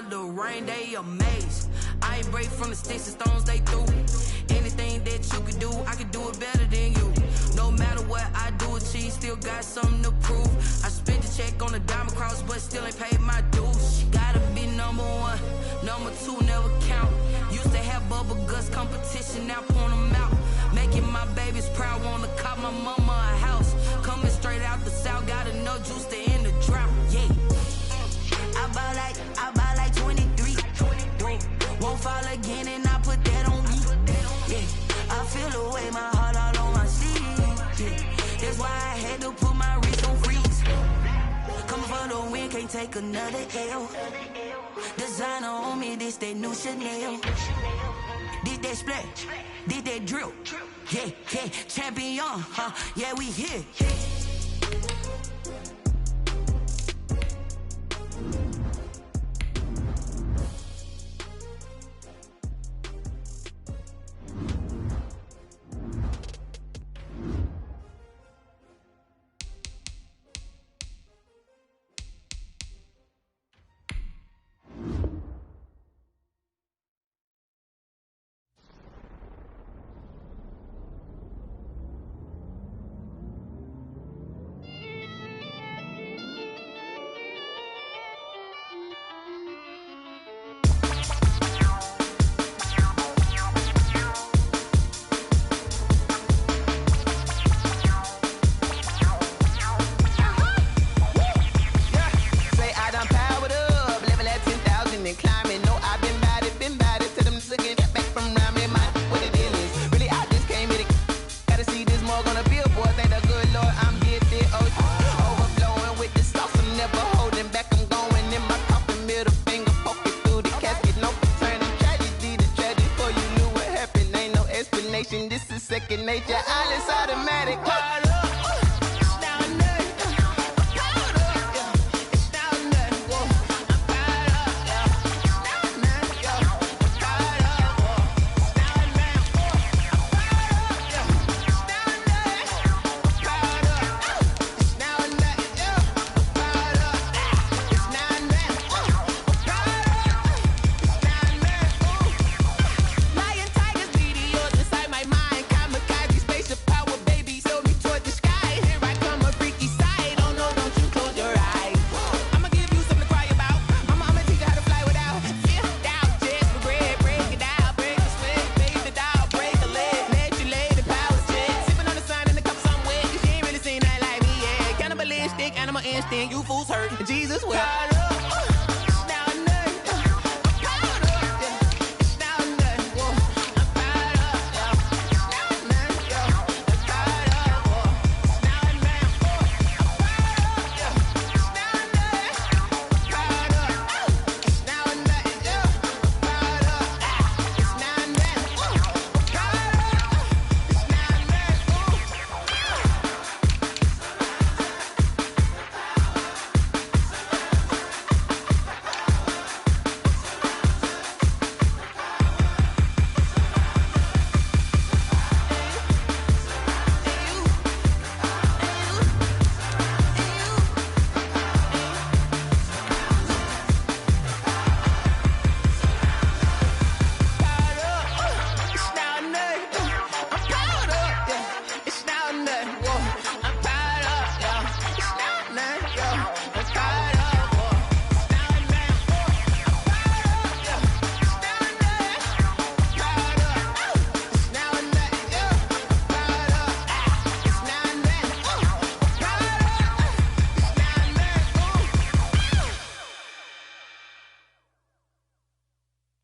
or the rain, they amazed. I ain't break from the sticks and stones they threw. Anything that you could do, I could do it better than you. No matter what I do, achieve, still got something to prove. I spent the check on the diamond cross, but still ain't paid my dues. Gotta be number one, number two never count. Used to have bubble guts competition, now point them out. Making my babies proud, wanna cop my mama a house. Coming straight out the south, got enough juice to end the drought. Yeah, I buy like 23. Won't fall again, and I put that on me. Yeah, I feel the way, my heart all on my sleeve. Yeah, that's why I had to put my wrist on freeze. Come for the win, can't take another L. Designer on me, this that new Chanel. Did that splash, did that drill. Yeah, yeah, champion, huh? Yeah, we here. This is second nature, all is automatic. Animal instinct, you fools hurt. Jesus will.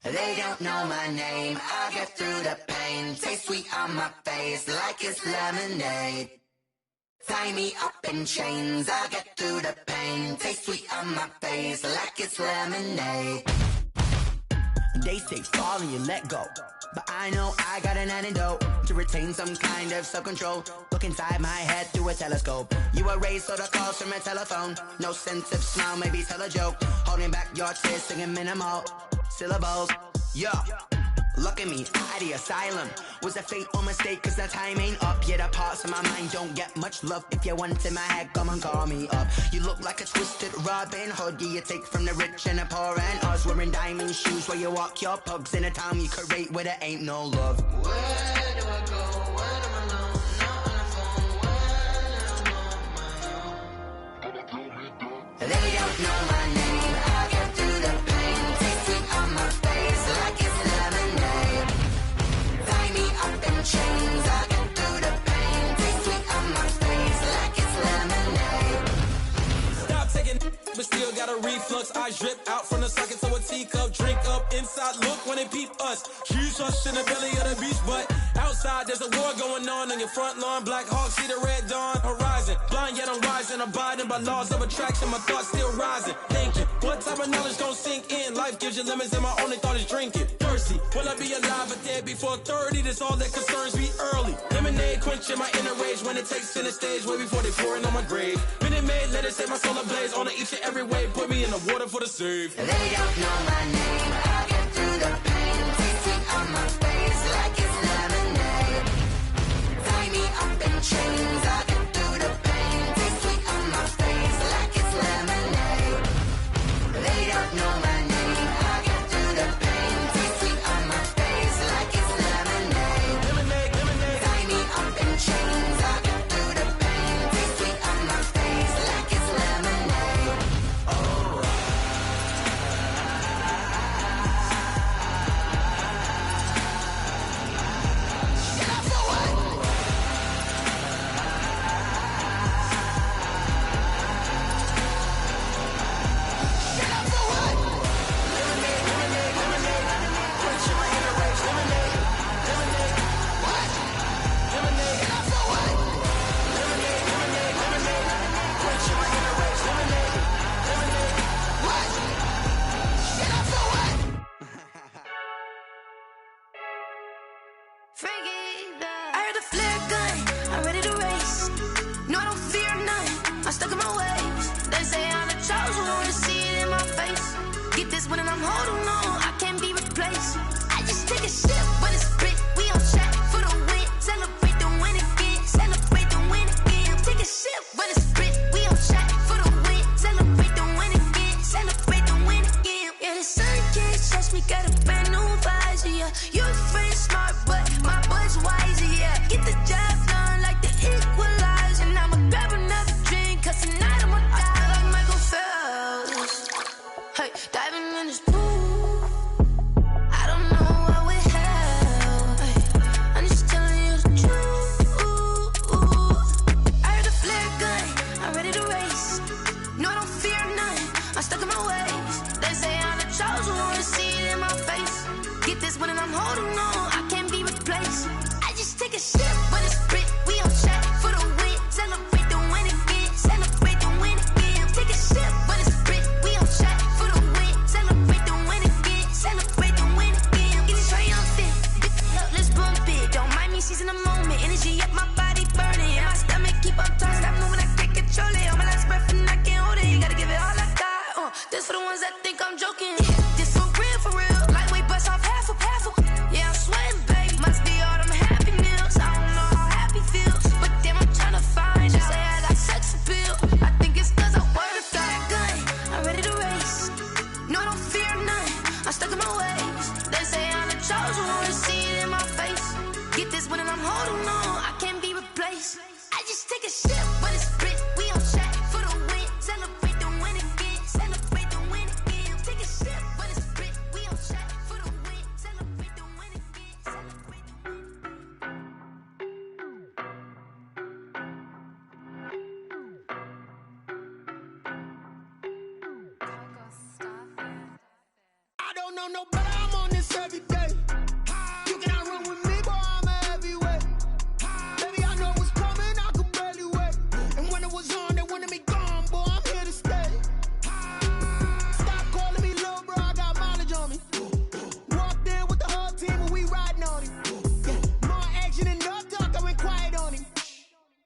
They don't know my name, I'll get through the pain. Taste sweet on my face like it's lemonade. Tie me up in chains, I'll get through the pain. Taste sweet on my face like it's lemonade. They say fall and you let go, but I know I got an antidote to retain some kind of self-control. Look inside my head through a telescope. You erase all the calls from a telephone. No sense of smile, maybe tell a joke. Holding back your tears, singing minimal syllables. Yeah, look at me, at the asylum. Was a fate or mistake, cause the time ain't up. Yet the parts of my mind don't get much love. If you want in my head, come and call me up. You look like a twisted Robin Hood. Yeah, you take from the rich and the poor, and us, we're Wearing diamond shoes while you walk your pugs in a town you create where there ain't no love. Where do I go when I'm alone? Not on the phone when I'm on my own. They don't know my name. I get through the pain. Taste sweet on my face like it's lemonade. Tie me up in chains. I get through the pain. Taste sweet on my face like it's lemonade. Stop taking, but still got a reflux. I drip out from the socket to a teacup. Drink up inside, look when they peep us. Choose us in the belly of the beast, but outside there's a war going on your front lawn. Black Hawk, see the red dawn horizon. Blind yet I'm rising, abiding by laws of attraction. My thoughts still rising, thinking what type of knowledge gon' sink in? Life gives you lemons and my only thought is drinking. Thirsty, will I be alive or dead before 30? That's all that concerns me early. Lemonade quenching my inner rage when it takes center stage way before they pouring on my grave. Minute Maid, let it set my soul ablaze on each and every way. Put me in the water for the save. They don't know my name. I get through the pain. Taste sweet on my face like it's lemonade. Tie me up in chains. I get through the pain. Taste sweet on my face like it's lemonade. They don't know my name. I get through the pain. Taste sweet on my face like it's lemonade. Lemonade, lemonade. Tie me up in chains. I get through the pain. Taste sweet on my face like it's lemonade. I heard the flare gun, I'm ready to race. No, I don't fear none, I'm stuck in my ways. They say I'm the chosen one, to see it in my face. Get this one and I'm holding on, I can't be replaced. I just take a sip when it's spit, we on track for the win. Celebrate the win again, celebrate the win again. Take a sip when it's spit, we on track for the win. Celebrate the win again, celebrate the win again. Yeah, the sun can't touch me, got a brand new visor, yeah. Your friend's smart, but my boy's wiser, yeah. Get the job done like the equalizer. And I'ma grab another drink, cause tonight I'ma die like Michael Phelps. Hey, diving in this pool, I don't know what we have. Hey, I'm just telling you the truth. I heard the flare gun, I'm ready to race. No, I don't fear none, I'm stuck in my ways. They say I'm the chosen one, to see it in my face. Get this one and I'm holding on, I can't be replaced. I just take a sip when it's spit, we on track for the win. Celebrate the win again, celebrate the win again. Take a sip when it's spit, we on track for the win. Celebrate the win again, celebrate the win again. Get it triumphant, let's bump it. Don't mind me seizing the moment, energy up my body burning. And my stomach keep up tight, stop moving, I can't control it. On my last breath and I can't hold it, you gotta give it all I got. This for the ones that think I'm joking. This for real, lightweight bust off half a. Yeah, I'm sweating, babe, must be all them happy meals. I don't know how happy feels, but damn, I'm tryna find out. Say I got sex appeal, I think it's cause I wear a flat gun. I'm ready to race, no, I don't fear none, I'm stuck in my ways. They say I'm the chosen one, to see it in my face. Get this one and I'm holding on, I can't be replaced. I just take a sip when it's spit, we on track for the win. Celebrate the win again, celebrate the win again. Take a sip when it's spit, we on track for the win. Celebrate the win again, celebrate the win. I don't know no better, I'm on this every day. You cannot run with me, boy, I'm a heavyweight. Baby, I know what's coming, I could barely wait. And when it was on, they wanted me gone, boy, I'm here to stay. Stop calling me little bro, I got mileage on me. Walked in with the whole team and we riding on him. Yeah, more action than no talk, I went quiet on him.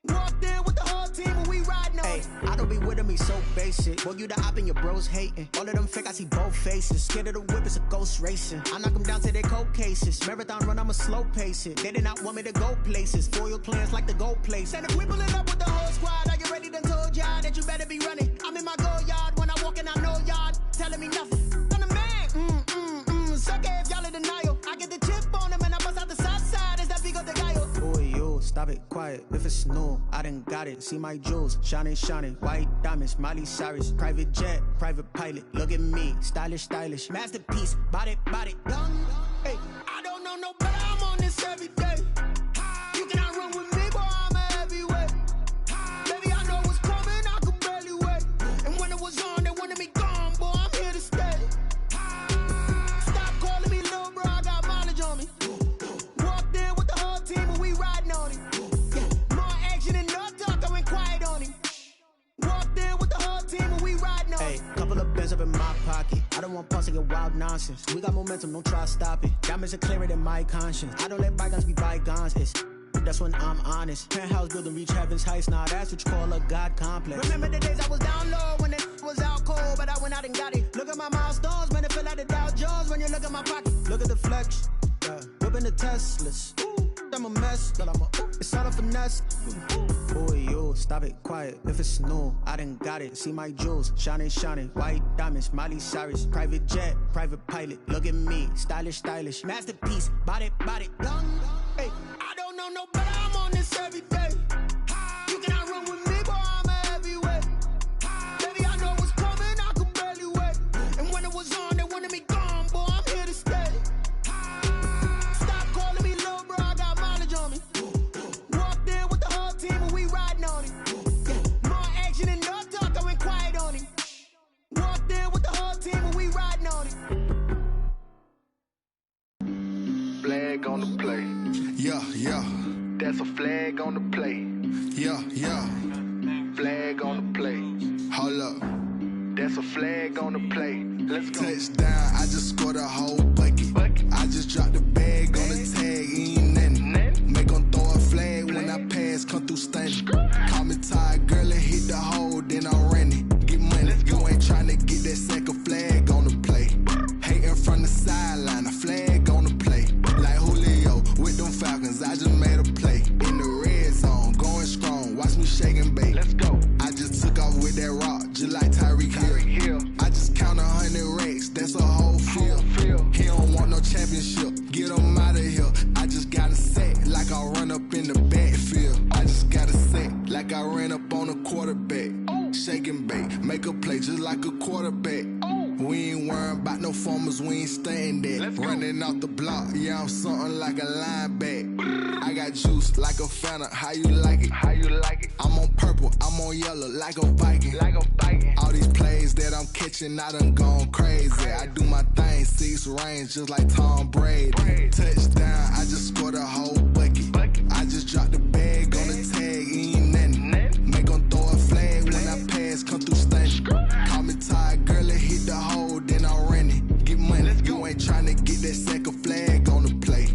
Walked in with the whole team and we riding on him. I don't be with me so basic. Boy, you the op and your bros hating. All of them fake, I see both faces. Scared of the whip, it's a ghost racing. I knock them down to their cold cases. Marathon run, I'ma slow pace it. They did not want me to go places. Foil plans like the go place. And if we pulling up with the whole squad, are you ready? Done told y'all that you better be running. I'm in my go yard when I walk in, I know y'all telling me nothing. I'm the man. it quiet. If it's new, I done got it. See my jewels, shining, shining. White diamonds, Miley Cyrus. Private jet, private pilot. Look at me, stylish, stylish. Masterpiece, body, done. Hey, I don't know no better, I'm on this every day. You cannot run with me, boy, I'm a heavyweight. Baby, I know what's coming, I could barely wait. And when it was on, they wanted me gone, boy, I'm here to stay. Stop calling me little bro, I got mileage on me. Walked in with the whole team and we riding on him. Yeah, more action and no talk, I went quiet on him. Walked in with the whole team and we riding on him. Hey, couple of bands up in my pocket. I don't want pause to get wild nonsense. We got momentum, don't try to stop it. Diamonds are clearer than my conscience. I don't let bygones be bygones. That's when I'm honest. Penthouse building, reach heaven's heights. Nah, that's what you call a God complex. Remember the days I was down low when it was out cold, but I went out and got it. Look at my milestones, man, it feel like the Dow Jones when you look at my pocket. Look at the flex, yeah. Whipping the Teslas. I'm a mess, but it's all a finesse. Boy, you, stop it, quiet. If it's new, I done got it. See my jewels, shining, shining. White diamonds, Miley Cyrus. Private jet, private pilot. Look at me, stylish, stylish. Masterpiece, body, done. Hey, I don't know no better, I'm on this every day. You cannot run with me, boy, I'm a heavyweight. Baby, I know what's coming, I could barely wait. And when it was on, they wanted me gone, boy, I'm here to stay. Stop calling me little bro, I got mileage on me. Walked in with the whole team and we riding on him. Yeah, more action and no talk, I went quiet on him. Walked in with the whole team and we riding on him. Flag on the play. Yeah, yeah. That's a flag on the play. Yeah, yeah. Flag on the play. Hold up. That's a flag on the play. Let's go. Touchdown, I just scored a whole bucket. I just dropped the bag on the tag, ain't nothing. Make 'em throw a flag when I pass, come through stunning. Call me tired, girl, and hit the hole, then I'm running. Get money, you ain't tryna get that second flag on the play. Hating from the sideline, a flag on the play. Like Julio with them Falcons, I just made a play. In the red zone, going strong, watch me shake and bake. Let's go. I just took off with that rock, just like Tyreek Hill. I just count 100 racks, that's a whole field. He don't want no championship, get him out of here. I just got a set, like I run up in the backfield. I just got a set, like I ran up on a quarterback. Shake and bake, make a play just like a quarterback. We ain't worrying about no formers, we ain't staying there. Running off the block, yeah, I'm something like a linebacker. I got juice like a Fanta, how you like it? How you like it? I'm on purple, I'm on yellow, like a Viking. Like a Viking. All these plays that I'm catching, I done gone crazy. I do my thing, 6 range, just like Tom Brady. Touchdown, I just scored a whole bucket. I just dropped the bag on the tag, ain't nothing. Make 'em throw a flag when I pass, come through stunning. Call me tired, girl, and hit the hole, then I'm running. Get money, you ain't tryna get that second flag on the play.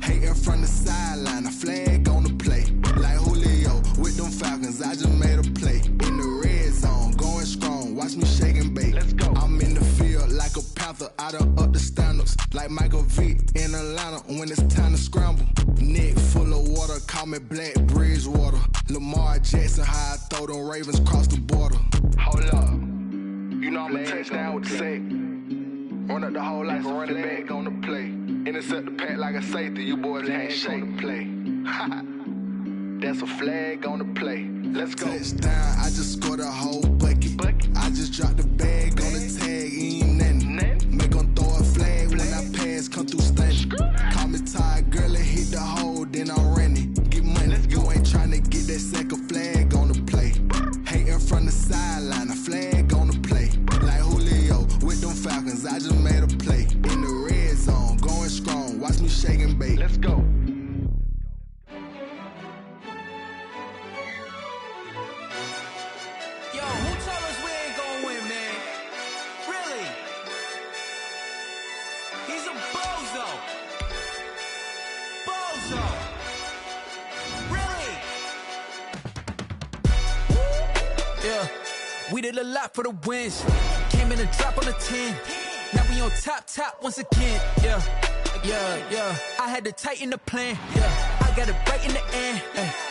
Hating from the sideline, a flag on the play. Like Julio with them Falcons, I just made a play. In the red zone, going strong, watch me shake and bake. Let's go. I'm in the field like a Panther, I done up the standards. Like Michael Vick in Atlanta when it's time to scramble. Neck full of water, call me Black Bridgewater. Lamar Jackson, how I throw them Ravens cross the border. Hold up. You know I'm a touchdown with the sack. Run up the hole like a running back on the play. Intercept the pack like a safety. You boys can't shake the play. That's a flag on the play. Let's go. Touchdown, I just scored a whole bucket. I just dropped the bag on the tag, ain't nothing. Make 'em throw a flag when I pass, come through stunning. Call me tired, girl, and hit the hole, then I'm running. Get money, you ain't tryna get that second flag on the play. Hating from the sideline, a flag on the play. Like Julio with them Falcons, I just made a play. In the red zone, going strong, watch me shake and bake. Let's go. Yo, who told us we ain't gonna win, man? Really? He's a bozo. Bozo. Really? Yeah, we did a lot for the wins. Came in a drop on the 10. Now we on top once again. Yeah. I had to tighten the plan. Yeah, I got it right in the end.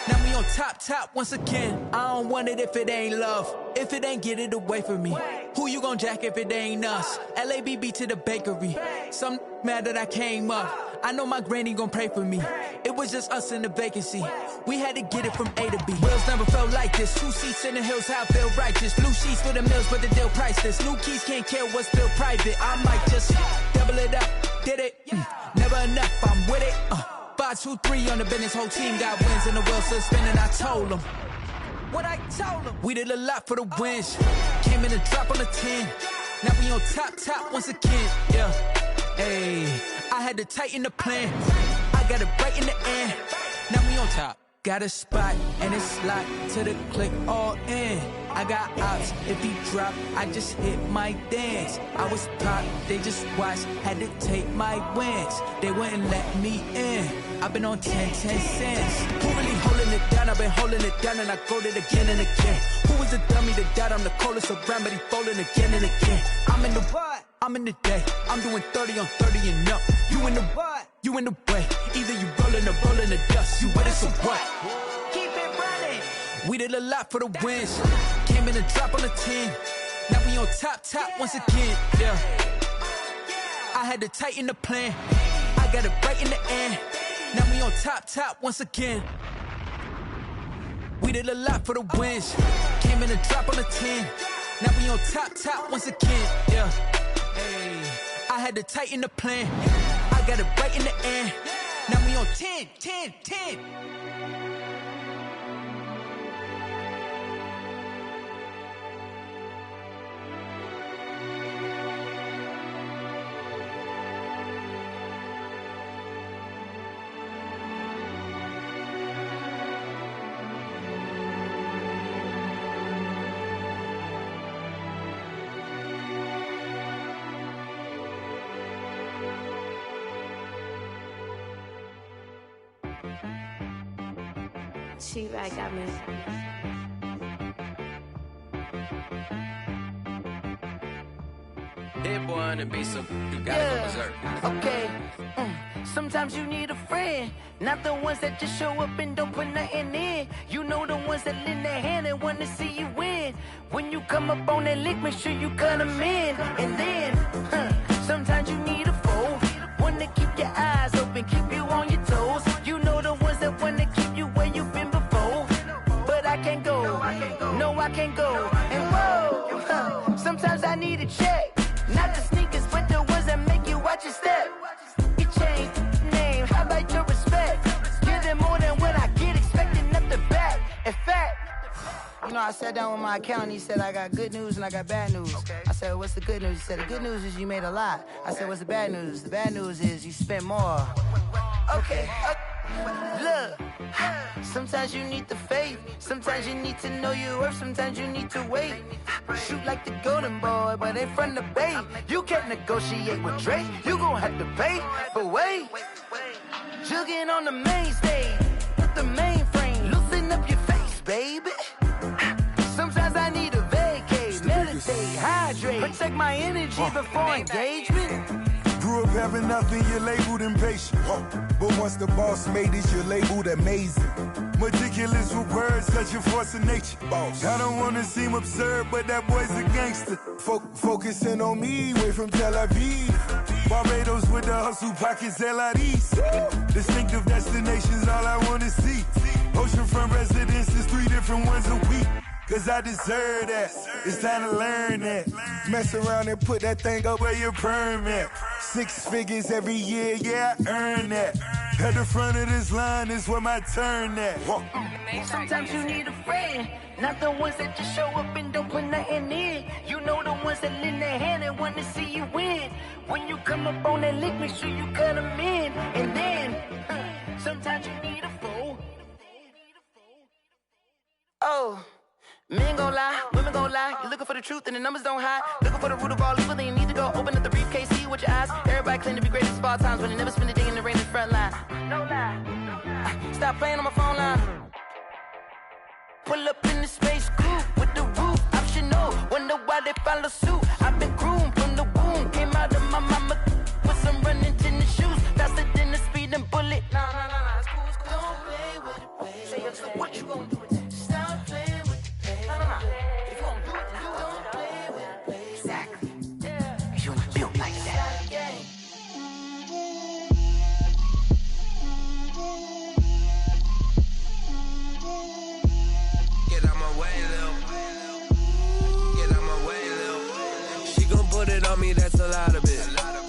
Now we on top once again. I don't want it if it ain't love. If it ain't, get it away from me. Who you gon' jack if it ain't us? LABB to the bakery. Some mad that I came up. I know my granny gon' pray for me. It was just us in the vacancy. We had to get it from A to B. Wheels never felt like this. 2 seats in the hills, how I feel righteous. Blue sheets for the mills, but the deal priceless. New keys can't care what's still private. I might just double it up. Did it? Never enough, I'm with it. 5, 2, 3 on the business. Whole team got wins and the wheels still spinning. I told them what I told them. We did a lot for the wins. Came in and drop on the 10. Now we on top once again. Yeah. Hey, I had to tighten the plan. I got it right in the end. Now we on top. Got a spot and it's locked to the click all in. I got ops, if he drop, I just hit my dance. I was top, they just watched, had to take my wins. They wouldn't let me in. I've been on 10 cents. Who really holding it down? I've been holding it down and I go it again and again. Who was the dummy that died? I'm the coldest around, but he folding again and again. I'm in the what? I'm in the day. I'm doing 30 on 30 and up. You in the what? You in the way. Either you rolling or rolling the dust. You with us or what? Keep it running. We did a lot for the wins. Came in and drop on the 10. Now we on top once again. Yeah. I had to tighten the plan. I got it right in the end. Now we on top once again. We did a lot for the wins. Came in and drop on the 10. Now we on top once again. Yeah. Hey. I had to tighten the plan. I got it right in the end. Now we on 10. She right, got me. That boy on the beat, so you gotta go berserk. Okay. Sometimes you need a friend, not the ones that just show up and don't put nothing in. You know the ones that lend their hand and want to see you win. When you come up on that lick, make sure you cut them in. And then, sometimes you need a foe, one to keep your eyes open, keep you on your toes. You know the ones that want to keep you where you've been before. But I can't go, no I can't go. And whoa, sometimes I need a check, not the sneakers, but the ones that make you watch your step. You change name, how about your respect? Give them more than what I get, expecting nothing back. In fact, you know, I sat down with my accountant, he said, I got good news and I got bad news. Okay. I said, what's the good news? He said, the good news is you made a lot. I said, what's the bad news? The bad news is you spent more. Okay. Look, sometimes you need the faith, sometimes you need to know your worth, sometimes you need to wait. Shoot like the golden boy, but in front of Bay. You can't negotiate with Drake, you gon' have to pay. But wait, jugging on the main stage, with the mainframe, loosen up your face, baby. Sometimes I need a vacate, meditate, hydrate, protect my energy before engagement. Grew up having nothing, you're labeled impatient. But once the boss made it, you're labeled amazing. Meticulous with words, such a force of nature. Boss. I don't wanna seem absurd, but that boy's a gangster. Focusing on me, way from Tel Aviv. Barbados with the hustle pockets, LIDs. Distinctive destinations, all I wanna see. Oceanfront residences, 3 different ones a week. Cause I deserve that, it's time to learn that. Mess around and put that thing up where your perm at. 6 figures every year, yeah, I earn that. At the front of this line is where my turn at. Sometimes you need a friend, not the ones that just show up and don't put nothing in. You know the ones that lend their hand and want to see you win. When you come up on that lick, make sure you cut them in. And then, sometimes you need a foe. Oh. Men gon' lie, women gon' lie. You're looking for the truth and the numbers don't hide. Looking for the root of all evil, then you need to go open up the briefcase, see with your eyes. Everybody claim to be greatest of all times, but they never spend a day in the rain in the front line. No lie. Stop playing on my phone line. Pull up in the space coupe with the roof optional. Wonder why they follow suit. I've been groomed from the womb. Came out of my mama with some running tennis shoes. Faster than the speeding bullet. Nah, it's cool, it's cool. Don't play with it, baby. Say it, so what you gon' do? Stop playing. If you gon' do it, then don't play with it. Exactly. You ain't built like that.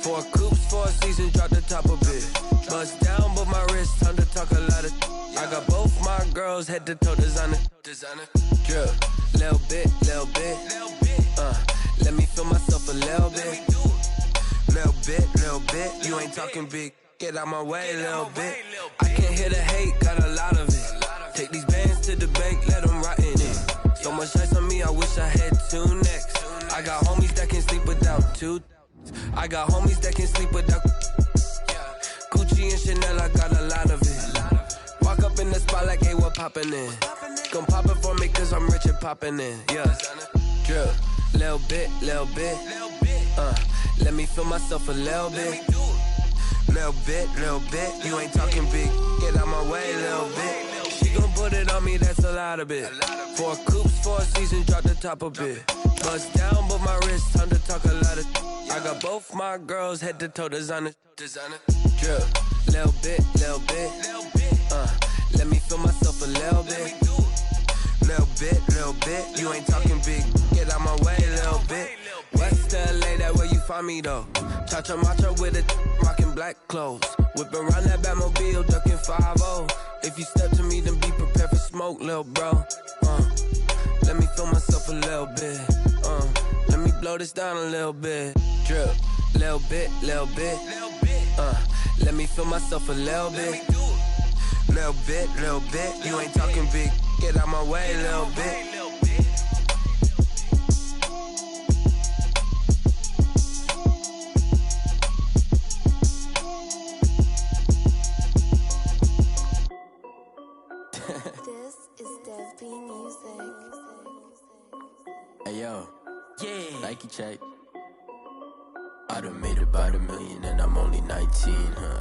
Four coops, 4 seasons, drop the top a bit. Bust down, but my wrist, time to talk a lot of. I got both my girls head to toe designer. Drip, little bit. Let me feel myself a little bit. Little bit. You ain't talking big. Get out my way, little bit. I can't hear the hate, got a lot of it. Take these bands to the bank, let them rot in it. So much ice on me, I wish I had 2 necks. I got homies that can sleep without 2. I got homies that can sleep without. Gucci and Chanel, I got a lot of it. Walk up in the spot like, hey, what poppin' in? Gon' pop it for me cause I'm rich and poppin' in, yeah. Drip, little bit. Let me feel myself a little bit. Little bit. You ain't talking big. Get out my way, little bit. She gon' put it on me, that's a lot of it. 4 coops, 4 seasons, drop the top a bit. Bust down, but my wrist, time to talk a lot of. I got both my girls head to toe designer. Drip, little bit. Let me feel myself a little bit. Little bit. You ain't talking big. Get out my way, little bit. West LA, that where you find me though. Cha-cha matcha with it, rockin' black clothes. Whip around that Batmobile, ducking 5-0. If you step to me, then be prepared for smoke, little bro. Let me feel myself a little bit. Let me blow this down a little bit. Drip, little bit. Let me feel myself a little bit. Little bit. You ain't talking big. Get out my way, little bit. This is Dev B Music. Hey yo, yeah. Nike check. I done made about $1 million and I'm only 19.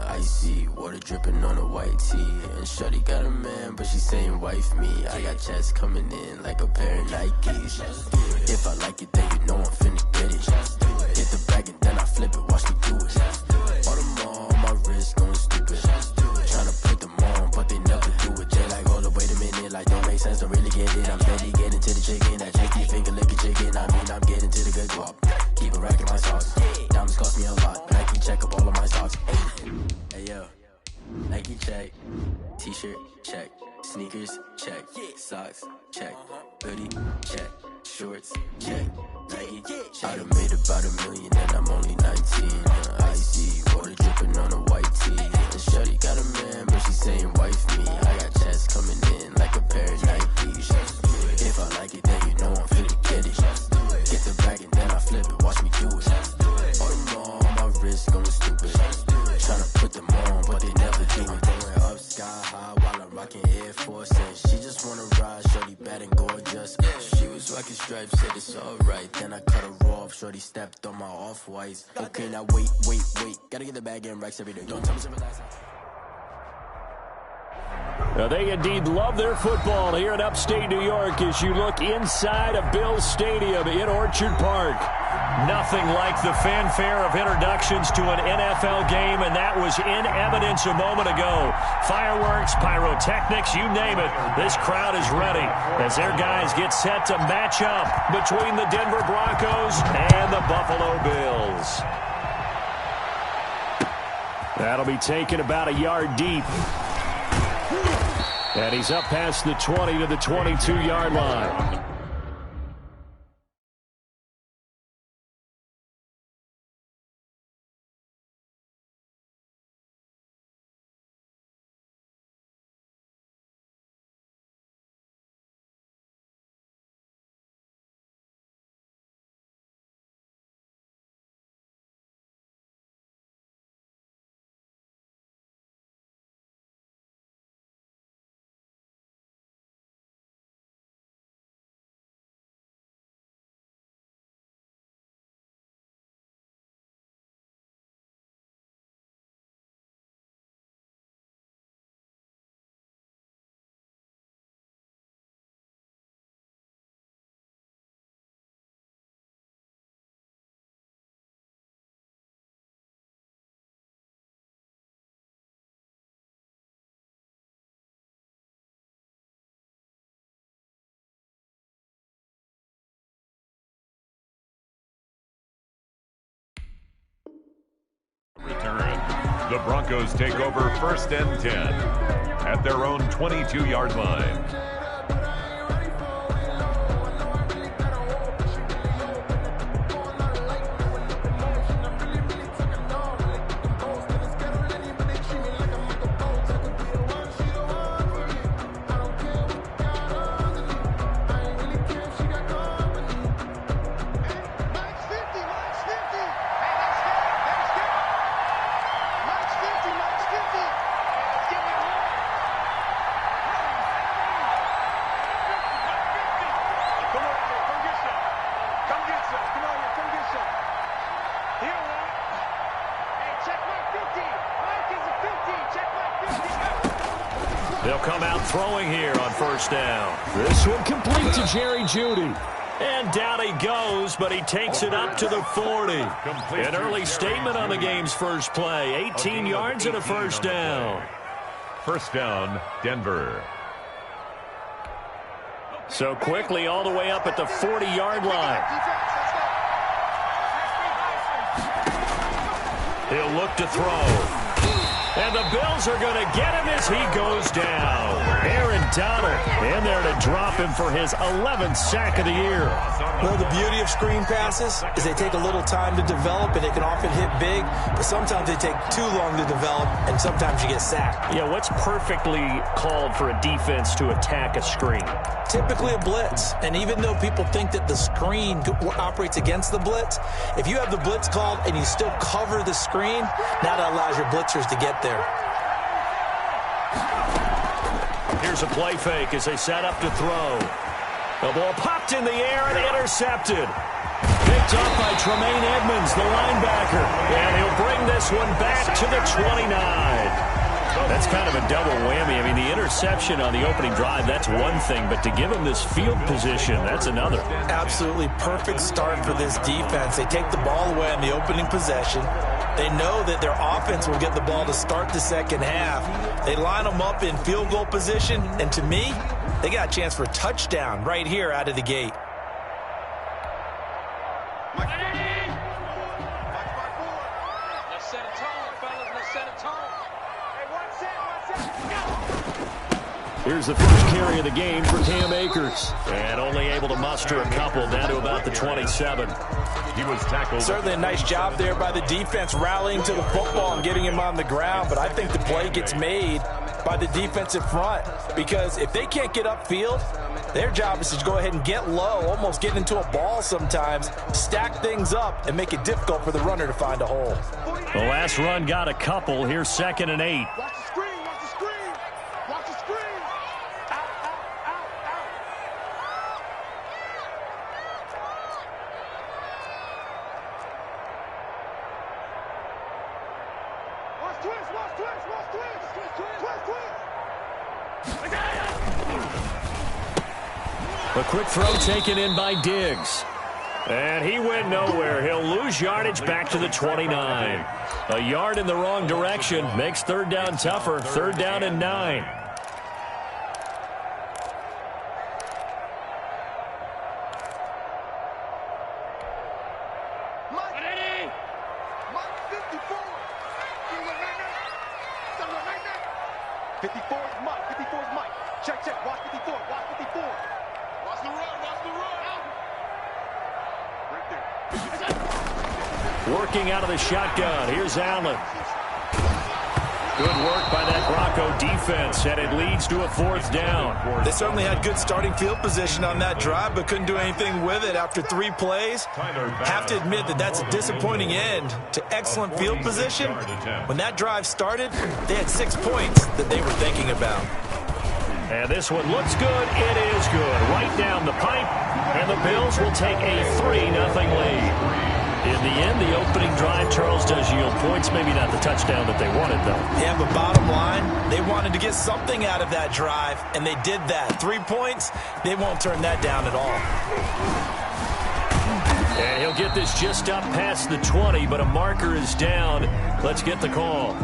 Icy water dripping on a white tee. And shorty got a man, but she saying wife me. I got checks coming in like a pair of Nikes. If I like it, then you know I'm finna get it. Hit the bag and then I flip it, watch me do it. All them on my wrist going stupid. Tryna put them on, but they never do it. They like, hold up, wait a minute, like don't make sense, don't really get it. I'm steady getting to the chicken, that chicky finger licking chicken. I mean, I'm getting to the good guap. Keep a rack in my socks. Diamonds cost me a lot. Nike check up all of my stocks. Hey yo, Nike check. T-shirt check. Sneakers check. Socks check. Hoodie check. Shorts check. Nike. I done made about $1 million and I'm only 19. Icy water dripping on a white tee. And shorty got a man, but she saying wife me. I got checks coming in like a pair of Nikes. If I like it, then you know I'm finna get it. Get the bag and then I flip it, watch me do it. All them on my wrist going stupid. Tryna put them on, but they never do it. Going up sky high while I'm rocking Air Force. And she just wanna ride, shorty bad and gorgeous. She was rocking stripes, said it's alright. Then I cut her off, shorty stepped on my off-whites. Okay, now wait. Gotta get the bag and racks every day. Don't tell me something last time. Now they indeed love their football here in upstate New York as you look inside of Bills Stadium in Orchard Park. Nothing like the fanfare of introductions to an NFL game, and that was in evidence a moment ago. Fireworks, pyrotechnics, you name it. This crowd is ready as their guys get set to match up between the Denver Broncos and the Buffalo Bills. That'll be taken about a yard deep. And he's up past the 20 to the 22-yard line. The Broncos take over 1st and 10 at their own 22-yard line. They'll come out throwing here on 1st down. This one complete to Jerry Jeudy. And down he goes, but he takes it up to the 40. An early statement on the game's first play. 18 yards and a 1st down. 1st down, Denver. So quickly all the way up at the 40-yard line. He'll look to throw. And the Bills are going to get him as he goes down. Aaron Donald in there to drop him for his 11th sack of the year. Well, the beauty of screen passes is they take a little time to develop, and they can often hit big, but sometimes they take too long to develop, and sometimes you get sacked. Yeah, what's perfectly called for a defense to attack a screen? Typically a blitz, and even though people think that the screen operates against the blitz, if you have the blitz called and you still cover the screen, now that allows your blitzers to get there. Here's a play fake as they set up to throw. The ball popped in the air and intercepted. Picked up by Tremaine Edmonds, the linebacker. And he'll bring this one back to the 29. That's kind of a double whammy. I mean, the interception on the opening drive, that's one thing. But to give him this field position, that's another. Absolutely perfect start for this defense. They take the ball away on the opening possession. They know that their offense will get the ball to start the second half. They line them up in field goal position. And to me, they got a chance for a touchdown right here out of the gate. Here's the first carry of the game for Cam Akers. And only able to muster a couple down to about the 27. He was tackled. Certainly a nice job there by the defense rallying to the football and getting him on the ground. But I think the play gets made by the defensive front, because if they can't get upfield, their job is to go ahead and get low, almost get into a ball sometimes, stack things up, and make it difficult for the runner to find a hole. The last run got a couple. Here's 2nd and 8. Watch the screen, watch the screen, watch the screen. A quick throw taken in by Diggs. And he went nowhere. He'll lose yardage back to the 29. A yard in the wrong direction makes 3rd down tougher. 3rd down and 9. Working out of the shotgun. Here's Allen. Good work by that Bronco defense, and it leads to a 4th down. They certainly had good starting field position on that drive, but couldn't do anything with it after 3 plays. Have to admit that that's a disappointing end to excellent field position. When that drive started, they had 6 points that they were thinking about. And this one looks good. It is good. Right down the pipe, and the Bills will take a 3-0 lead. In the end, the opening drive, Charles, does yield points. Maybe not the touchdown that they wanted, though. Yeah, but bottom line, they wanted to get something out of that drive, and they did that. 3 points, they won't turn that down at all. And he'll get this just up past the 20, but a marker is down. Let's get the call.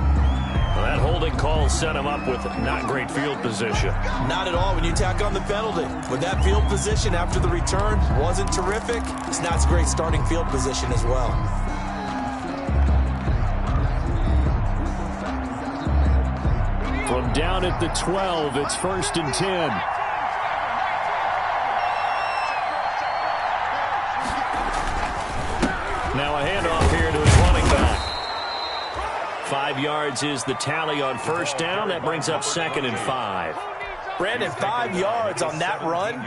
Well, that holding call set him up with not great field position. Not at all when you tack on the penalty. With that field position after the return wasn't terrific, it's not a great starting field position as well. From down at the 12, it's 1st and 10. Now a handoff here to his running back. 5 yards is the tally on first down. That brings up 2nd and 5. Brandon, 5 yards on that run.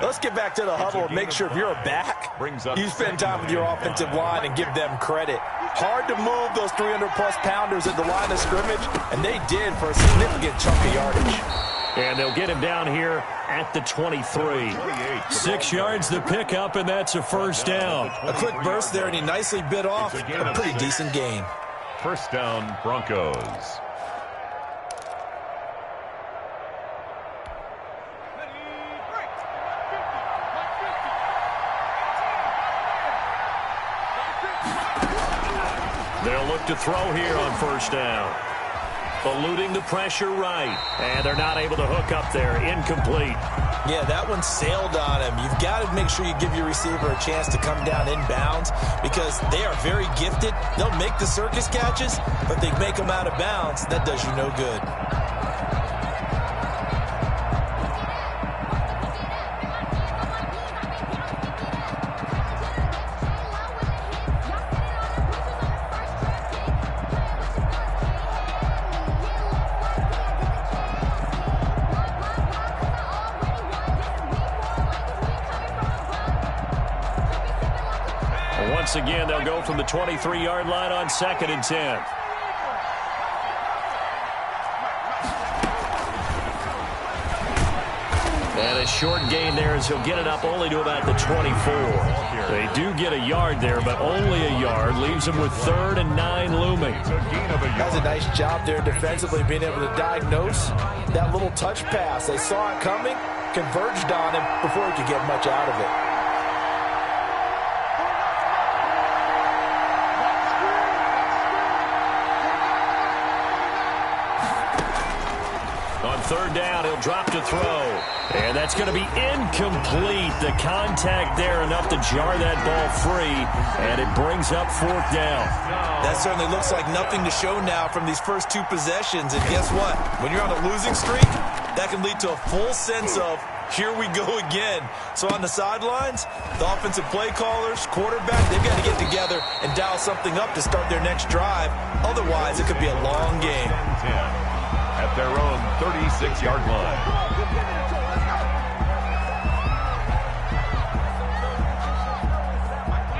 Let's get back to the huddle and make sure if you're a back, you spend time with your offensive line and give them credit. Hard to move those 300-plus pounders at the line of scrimmage, and they did for a significant chunk of yardage. And they'll get him down here at the 23. 6 yards the pickup, and that's a first down. A quick burst there, and he nicely bit off a pretty decent gain. First down, Broncos. They'll look to throw here on first down. Eluding the pressure right. And they're not able to hook up there. Incomplete. Yeah, that one sailed on him. You've got to make sure you give your receiver a chance to come down inbounds because they are very gifted. They'll make the circus catches, but they make them out of bounds. That does you no good. Once again, they'll go from the 23-yard line on 2nd and 10. And a short gain there as he'll get it up only to about the 24. They do get a yard there, but only a yard. Leaves them with 3rd and 9 looming. Does a nice job there defensively being able to diagnose that little touch pass. They saw it coming, converged on him before he could get much out of it. On 3rd down, he'll drop to throw. And that's going to be incomplete. The contact there enough to jar that ball free. And it brings up 4th down. That certainly looks like nothing to show now from these first 2 possessions. And guess what? When you're on a losing streak, that can lead to a full sense of, here we go again. So on the sidelines, the offensive play callers, quarterback, they've got to get together and dial something up to start their next drive. Otherwise, it could be a long game. At their own 36-yard line.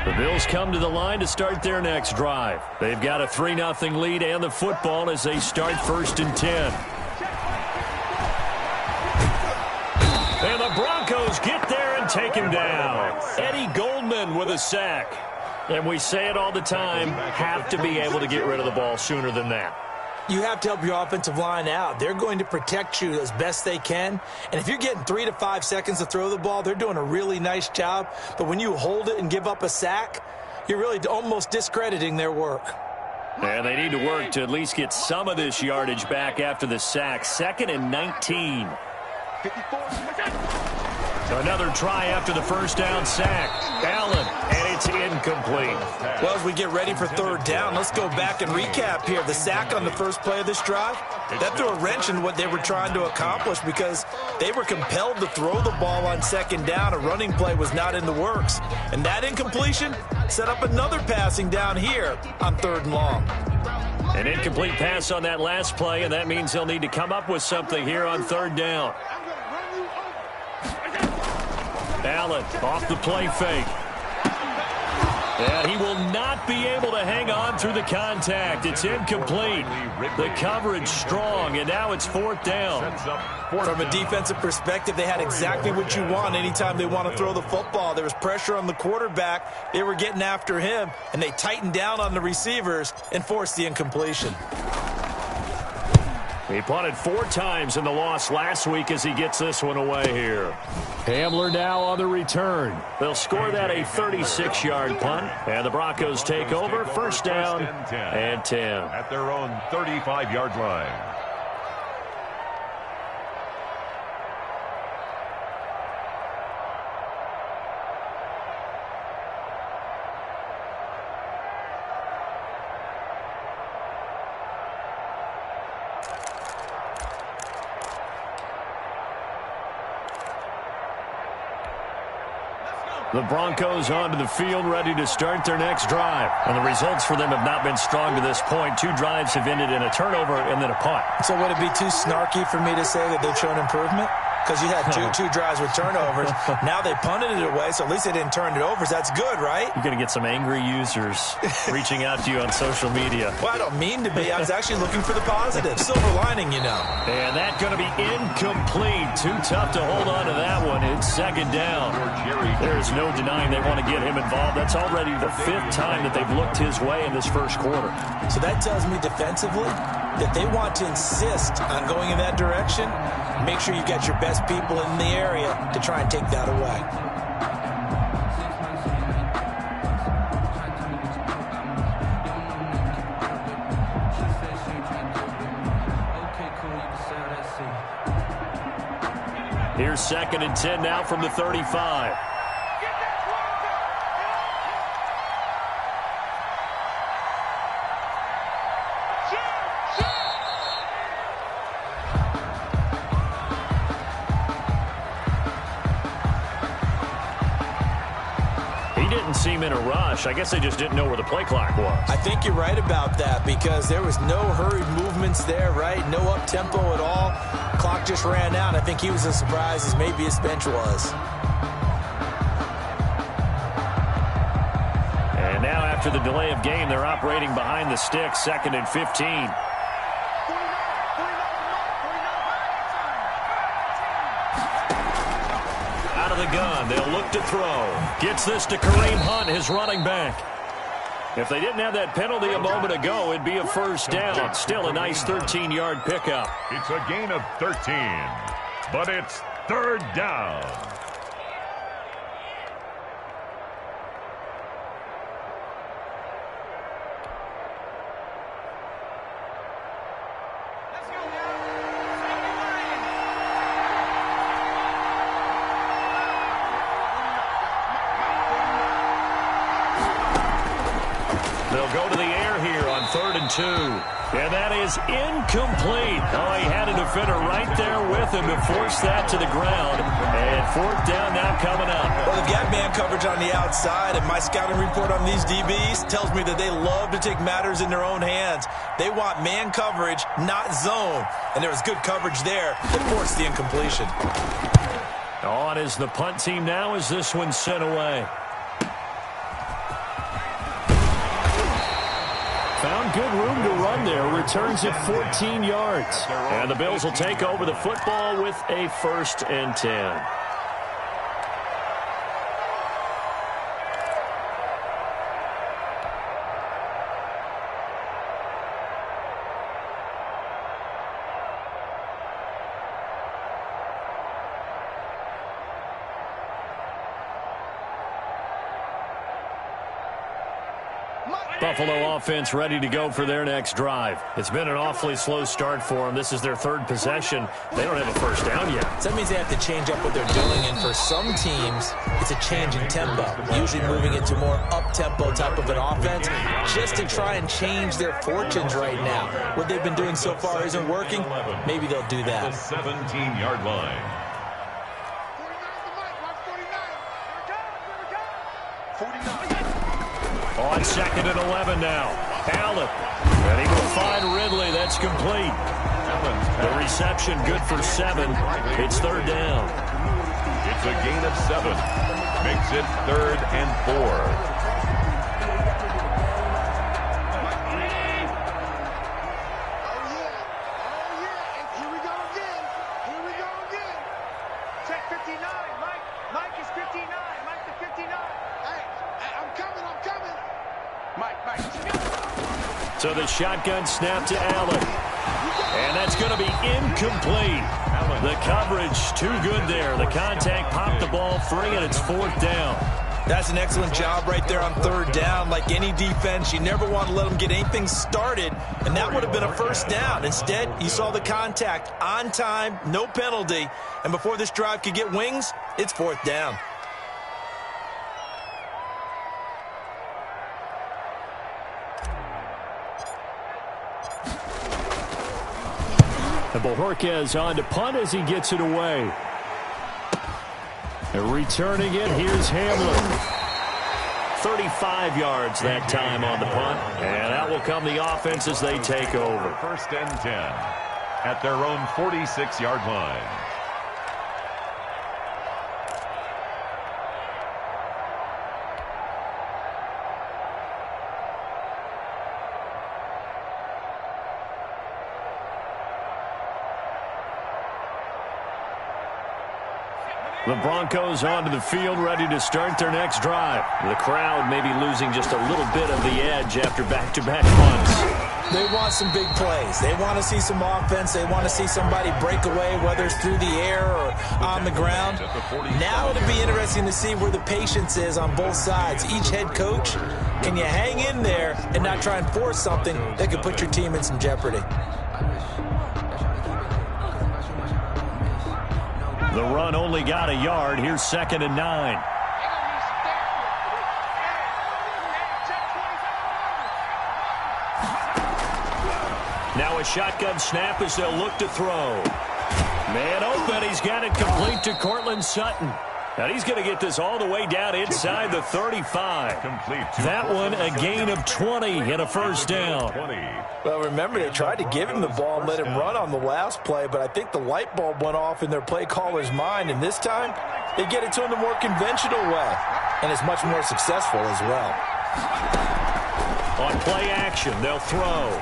The Bills come to the line to start their next drive. They've got a 3-0 lead and the football as they start 1st and 10. And the Broncos get there and take him down. Eddie Goldman with a sack. And we say it all the time, have to be able to get rid of the ball sooner than that. You have to help your offensive line out. They're going to protect you as best they can. And if you're getting 3 to 5 seconds to throw the ball, they're doing a really nice job. But when you hold it and give up a sack, you're really almost discrediting their work. And they need to work to at least get some of this yardage back after the sack. 2nd and 19. Another try after the first down sack. Allen, and it's incomplete. Well, as we get ready for 3rd down, let's go back and recap here. The sack on the first play of this drive, that threw a wrench in what they were trying to accomplish because they were compelled to throw the ball on 2nd down. A running play was not in the works. And that incompletion set up another passing down here on 3rd and long. An incomplete pass on that last play, and that means they'll need to come up with something here on 3rd down. Allen off the play fake. And he will not be able to hang on through the contact. It's incomplete. The coverage strong, and now it's 4th down. From a defensive perspective, they had exactly what you want anytime they want to throw the football. There was pressure on the quarterback. They were getting after him, and they tightened down on the receivers and forced the incompletion. He punted 4 times in the loss last week as he gets this one away here. Hamler now on the return. They'll score that a 36-yard punt, and the Broncos take over. 1st down and 10. At their own 35-yard line. The Broncos onto the field, ready to start their next drive. And the results for them have not been strong to this point. 2 drives have ended in a turnover and then a punt. So would it be too snarky for me to say that they've shown improvement? Because you had two drives with turnovers. Now they punted it away, so at least they didn't turn it over. So that's good, right? You're going to get some angry users reaching out to you on social media. Well, I don't mean to be. I was actually looking for the positive. Silver lining, you know. And that's going to be incomplete. Too tough to hold on to that one. It's second down. There's no denying they want to get him involved. That's already the 5th time that they've looked his way in this first quarter. So that tells me defensively that they want to insist on going in that direction. Make sure you got your best people in the area to try and take that away. Here's 2nd and 10 now from the 35. Seem in a rush. I guess they just didn't know where the play clock was. I think you're right about that because there was no hurried movements there, right? No up-tempo at all. Clock just ran out. I think he was as surprised as maybe his bench was. And now after the delay of game, they're operating behind the sticks, 2nd and 15. The gun. They'll look to throw. Gets this to Kareem Hunt, his running back. If they didn't have that penalty a moment ago, it'd be a first down. Still a nice 13-yard pickup. It's a gain of 13, but it's 3rd down. Go to the air here on 3rd and 2. And that is incomplete. Oh, he had a defender right there with him to force that to the ground. And 4th down now coming up. Well, they've got man coverage on the outside, and my scouting report on these DBs tells me that they love to take matters in their own hands. They want man coverage, not zone. And there was good coverage there that forced the incompletion. On is the punt team now as this one's sent away. Found good room to run there. Returns it 14 yards. And the Bills will take over the football with a 1st and 10. Buffalo offense ready to go for their next drive. It's been an awfully slow start for them. This is their 3rd possession. They don't have a first down yet. So that means they have to change up what they're doing, and for some teams, it's a change in tempo, usually moving into more up-tempo type of an offense just to try and change their fortunes right now. What they've been doing so far isn't working. Maybe they'll do that. The 17-yard line. On 2nd and 11 now. Allen. And he will find Ridley. That's complete. The reception good for 7. It's 3rd down. It's a gain of 7. Makes it 3rd and 4. So the shotgun snap to Allen. And that's going to be incomplete. The coverage too good there. The contact popped the ball free, and it's 4th down. That's an excellent job right there on 3rd down. Like any defense, you never want to let them get anything started, and that would have been a first down. Instead, you saw the contact on time, no penalty, and before this drive could get wings, it's 4th down. And Bojorquez on to punt as he gets it away. Returning it, here's Hamlin. 35 yards that time on the punt. And out will come the offense as they take over. 1st and 10 at their own 46-yard line. The Broncos onto the field, ready to start their next drive. The crowd may be losing just a little bit of the edge after back-to-back punts. They want some big plays. They want to see some offense. They want to see somebody break away, whether it's through the air or on the ground. Now it'll be interesting to see where the patience is on both sides. Each head coach, can you hang in there and not try and force something that could put your team in some jeopardy? The run only got a yard. Here's 2nd and 9. Now a shotgun snap as they'll look to throw. Man open. He's got it complete to Cortland Sutton. And he's going to get this all the way down inside the 35. That one a gain of 20 and a first down. Well, remember, they tried to give him the ball and let him run on the last play, but I think the light bulb went off in their play caller's mind, and this time they get it to him the more conventional way, and it's much more successful as well. On play action, they'll throw.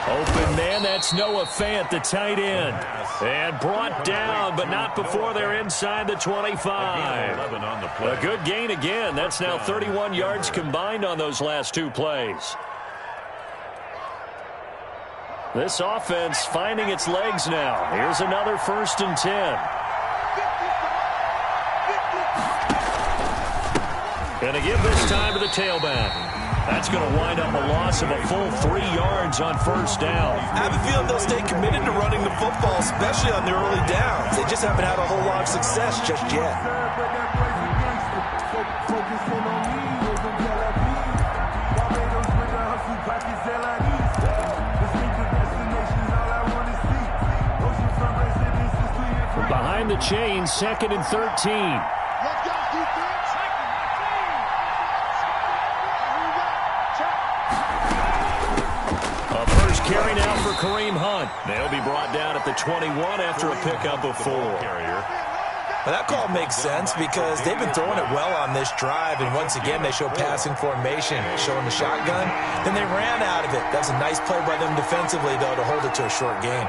Open man, that's Noah Fant, the tight end. And brought down, but not before they're inside the 25. A good gain again. That's now 31 yards combined on those last two plays. This offense finding its legs now. Here's another 1st and 10. Gonna give this time to the tailback. That's going to wind up a loss of a full 3 yards on first down. I have a feeling they'll stay committed to running the football, especially on the early downs. They just haven't had a whole lot of success just yet. Behind the chains, 2nd and 13. Carry now for Kareem Hunt. They'll be brought down at the 21 after a pickup of 4. Well, that call makes sense because they've been throwing it well on this drive, and once again they show passing formation, showing the shotgun. Then they ran out of it. That's a nice play by them defensively, though, to hold it to a short gain.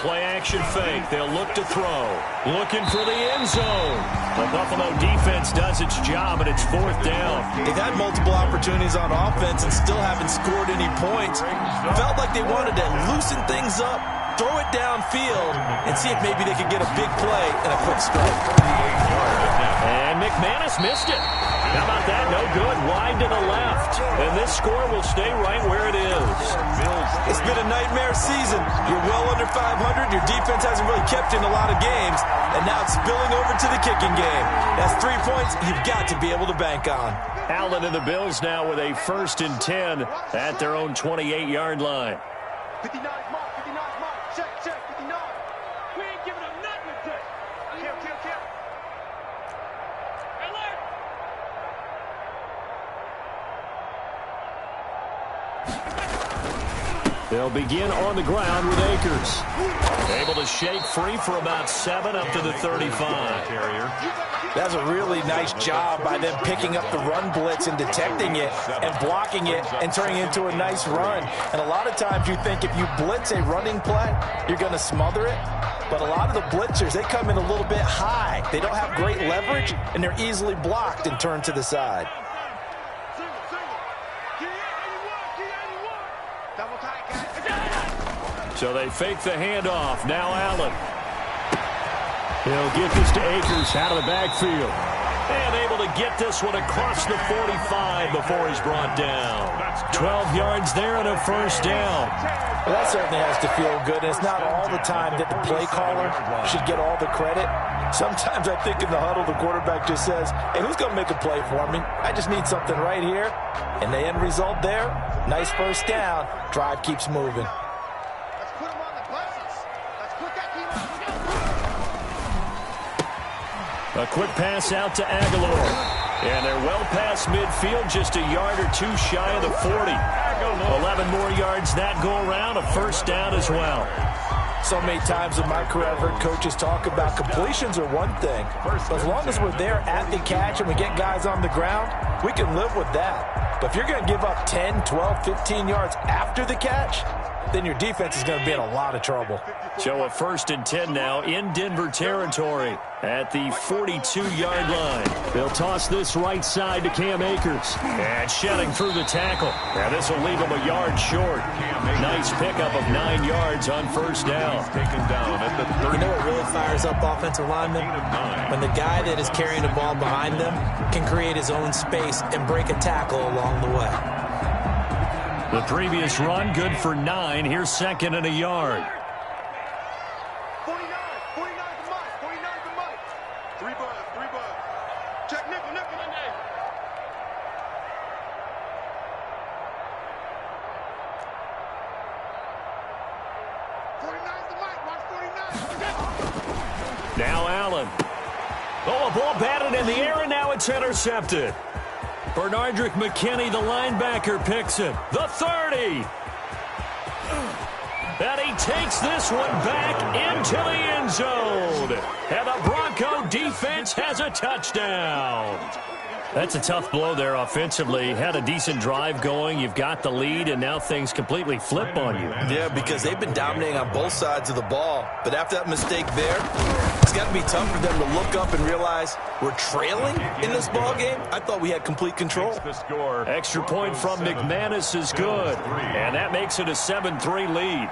Play-action fake. They'll look to throw. Looking for the end zone. The Buffalo defense does its job, and it's 4th down. They've had multiple opportunities on offense and still haven't scored any points. Felt like they wanted to loosen things up, throw it downfield, and see if maybe they could get a big play and a quick strike. And McManus missed it. How about that? No good. Wide to the left. And this score will stay right where it is. It's been a nightmare season. You're well under 500. Your defense hasn't really kept you in a lot of games. And now it's spilling over to the kicking game. That's 3 points you've got to be able to bank on. Allen and the Bills now with a 1st and 10 at their own 28-yard line. 59 mark, 59 mark. Check, 59. We ain't giving them nothing today. Kill. They'll begin on the ground with Akers. Able to shake free for about 7 up to the 35. That's a really nice job by them picking up the run blitz and detecting it and blocking it and turning it into a nice run. And a lot of times you think if you blitz a running play, you're going to smother it. But a lot of the blitzers, they come in a little bit high. They don't have great leverage, and they're easily blocked and turned to the side. So they fake the handoff. Now Allen. He'll get this to Akers out of the backfield. And able to get this one across the 45 before he's brought down. 12 yards there and a first down. Well, that certainly has to feel good. And it's not all the time that the play caller should get all the credit. Sometimes I think in the huddle, the quarterback just says, hey, who's going to make a play for me? I just need something right here. And the end result there, nice first down. Drive keeps moving. A quick pass out to Aguilar. And they're well past midfield, just a yard or two shy of the 40. 11 more yards that go around, a first down as well. So many times in my career, I've heard coaches talk about completions are one thing. But as long as we're there at the catch and we get guys on the ground, we can live with that. But if you're going to give up 10, 12, 15 yards after the catch, then your defense is going to be in a lot of trouble. So a 1st and 10 now in Denver territory at the 42-yard line. They'll toss this right side to Cam Akers. And shedding through the tackle. And this will leave him a yard short. Nice pickup of 9 yards on first down. Taken down at the 30. You know what really fires up offensive linemen? When the guy that is carrying the ball behind them can create his own space and break a tackle along the way. The previous run, good for 9. Here's 2nd and a yard. 49 to Mike. 49 to Mike. 3 bucks. Check nickel in there. 49 to Mike. Watch 49. Now Allen. Oh, a ball batted in the air, and now it's intercepted. Bernardrick McKinney, the linebacker, picks it. The 30. And he takes this one back into the end zone. And the Bronco defense has a touchdown. That's a tough blow there offensively. Had a decent drive going. You've got the lead, and now things completely flip on you. Yeah, because they've been dominating on both sides of the ball. But after that mistake there, it's got to be tough for them to look up and realize we're trailing in this ball game. I thought we had complete control. Extra point from McManus is good. And that makes it a 7-3 lead.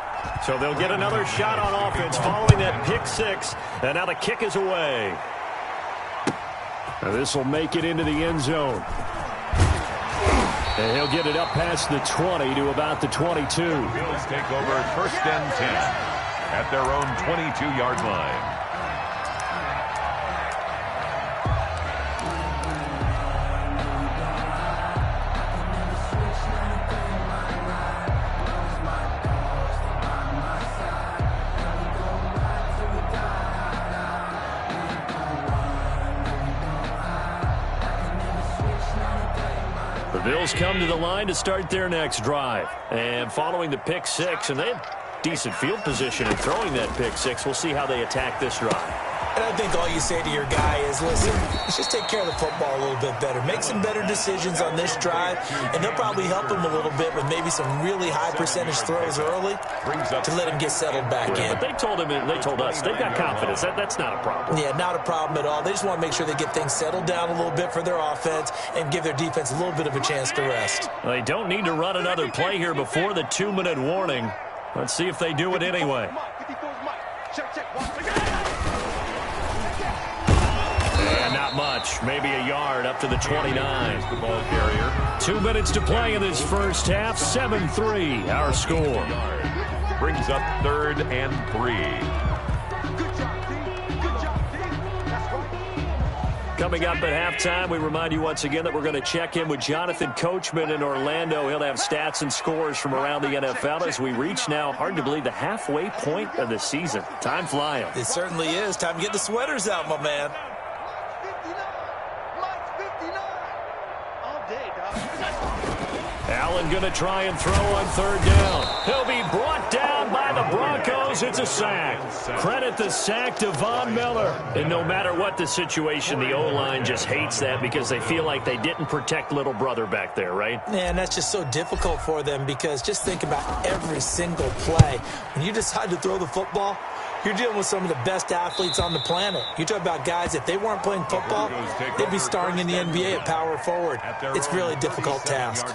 So they'll get another shot on offense following that pick 6. And now the kick is away. This will make it into the end zone. And he'll get it up past the 20 to about the 22. Bills take over 1st and 10 at their own 22-yard line. The Bills come to the line to start their next drive. And following the pick 6, and they have decent field position in throwing that pick 6. We'll see how they attack this drive. And I think all you say to your guy is, listen, let's just take care of the football a little bit better. Make some better decisions on this drive, and they'll probably help him a little bit with maybe some really high percentage throws early to let him get settled back in. But they told him, and they told us, they've got confidence. That's not a problem. Yeah, not a problem at all. They just want to make sure they get things settled down a little bit for their offense and give their defense a little bit of a chance to rest. They don't need to run another play here before the 2-minute warning. Let's see if they do it anyway. And not much. Maybe a yard up to the 29. The ball carrier. 2 minutes to play in this first half. 7-3, our score. Brings up 3rd and 3. Coming up at halftime, we remind you once again that we're going to check in with Jonathan Coachman in Orlando. He'll have stats and scores from around the NFL as we reach now, hard to believe, the halfway point of the season. Time flying. It certainly is. Time to get the sweaters out, my man. Allen going to try and throw on 3rd down. He'll be brought down by the Broncos. It's a sack. Credit the sack to Von Miller. And no matter what the situation, the O-line just hates that because they feel like they didn't protect little brother back there, right? Yeah, and that's just so difficult for them because just think about every single play. When you decide to throw the football, you're dealing with some of the best athletes on the planet. You talk about guys, if they weren't playing football, they'd be starring in the NBA at power forward. It's a really difficult task.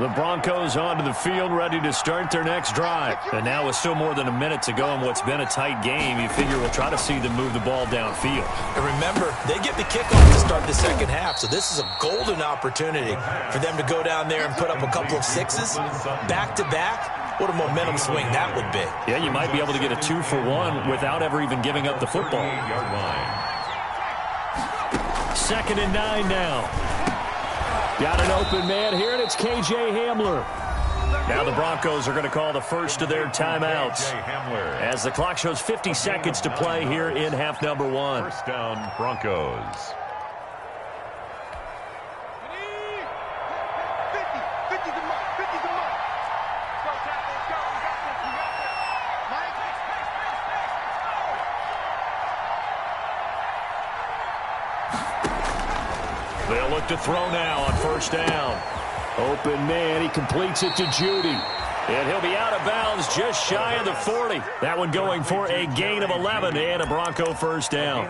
The Broncos onto the field, ready to start their next drive. And now with still more than a minute to go in what's been a tight game, you figure we'll try to see them move the ball downfield. And remember, they get the kickoff to start the second half, so this is a golden opportunity for them to go down there and put up a couple of sixes back-to-back. What a momentum swing that would be. Yeah, you might be able to get a 2-for-1 without ever even giving up the football. 2nd and 9 now. Got an open man here, and it's K.J. Hamler. Now the Broncos are going to call the first of their timeouts as the clock shows 50 seconds to play here in half number 1. First down, Broncos. They'll look to throw now on first down. Open man, he completes it to Judy. And he'll be out of bounds just shy of the 40. That one going for a gain of 11 and a Bronco first down.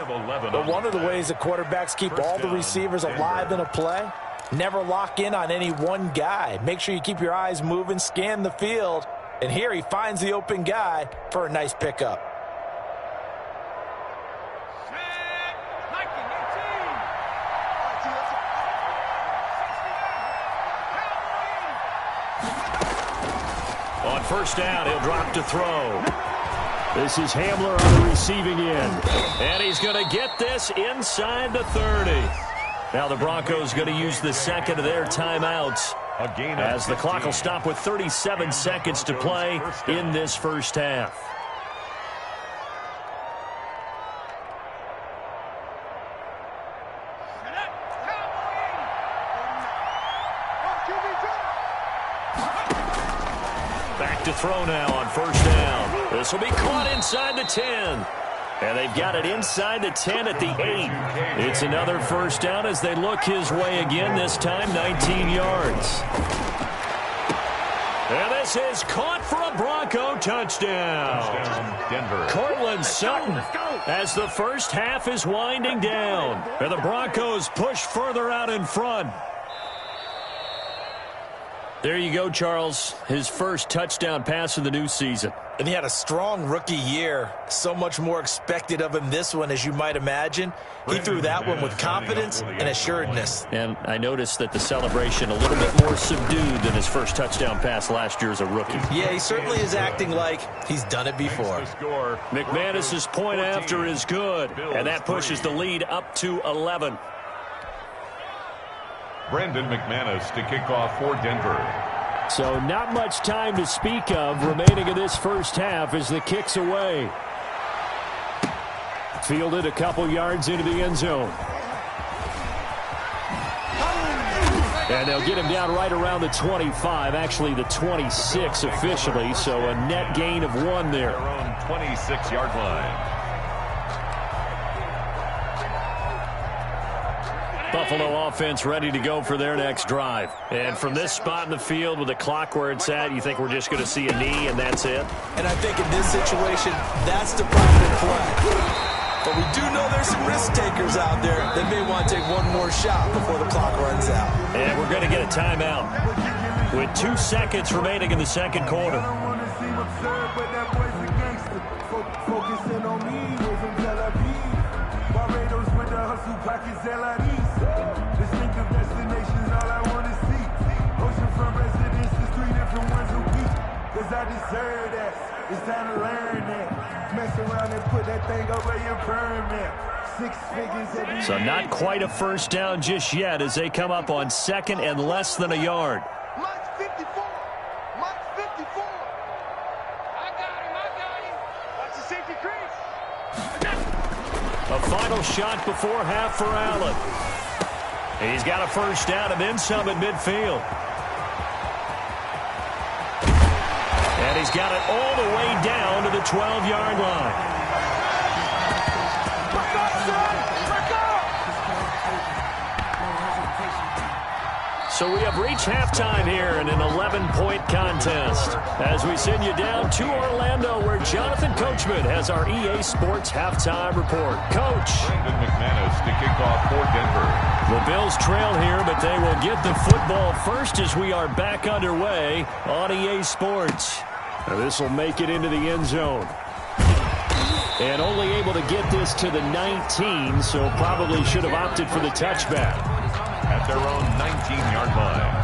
But one of the ways the quarterbacks keep all the receivers alive in a play, never lock in on any one guy. Make sure you keep your eyes moving, scan the field. And here he finds the open guy for a nice pickup. On first down, he'll drop to throw. This is Hamler on the receiving end. And he's going to get this inside the 30. Now the Broncos going to use the second of their timeouts as the clock will stop with 37 seconds to play in this first half. To throw now on first down. This will be caught inside the 10. And they've got it inside the 10 at the 8. It's another first down as they look his way again, this time 19 yards. And this is caught for a Bronco touchdown. Denver. Cortland Sutton as the first half is winding down. And the Broncos push further out in front. There you go, Charles. His first touchdown pass of the new season. And he had a strong rookie year. So much more expected of him this one, as you might imagine. He threw that one with confidence and assuredness. And I noticed that the celebration a little bit more subdued than his first touchdown pass last year as a rookie. Yeah, he certainly is acting like he's done it before. McManus's point after is good, and that pushes the lead up to 11. Brandon McManus to kick off for Denver. So not much time to speak of remaining in this first half as the kick's away. Fielded a couple yards into the end zone. And they'll get him down right around the 25, actually the 26 officially, so a net gain of 1 there. Their own 26-yard line. Buffalo offense ready to go for their next drive. And from this spot in the field with the clock where it's at, you think we're just going to see a knee and that's it? And I think in this situation, that's the proper play. But we do know there's some risk takers out there that may want to take one more shot before the clock runs out. And we're going to get a timeout with 2 seconds remaining in the second quarter. Distinctive destinations, all I want to see. Oceanfront residences, 3 different ones a week. Cause I deserve that. It's time to learn that. Mess around and put that thing over your permit. 6 figures every So not quite a first down just yet as they come up on second and less than a yard. Mike's 54. Mike's 54. I got him. Watch the safety crease. A final shot before half for Allen. He's got a first down and then some at midfield. And he's got it all the way down to the 12-yard line. So we have reached halftime here in an 11-point contest as we send you down to Orlando where Jonathan Coachman has our EA Sports halftime report. Coach. Brandon McManus to kick off for Denver. The Bills trail here, but they will get the football first as we are back underway on EA Sports. Now this will make it into the end zone. And only able to get this to the 19, so probably should have opted for the touchback. At their own 19-yard line.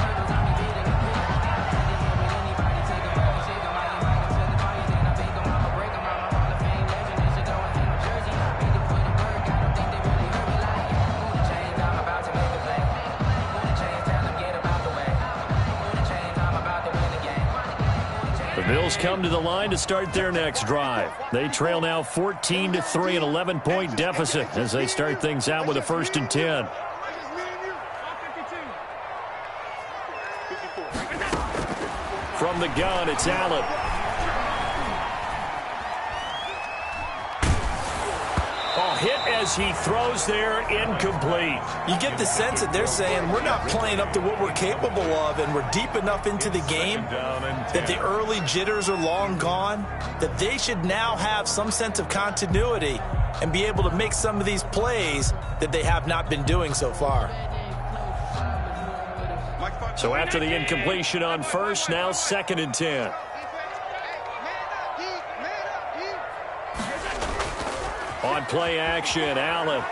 The Bills come to the line to start their next drive. They trail now 14-3, an 11-point deficit as they start things out with a 1st and 10. From the gun, it's Allen. Oh, hit as he throws there, incomplete. You get the sense that they're saying we're not playing up to what we're capable of, and we're deep enough into the game that the early jitters are long gone, that they should now have some sense of continuity and be able to make some of these plays that they have not been doing so far. So after the incompletion on first, now 2nd and 10. On play action, Allen.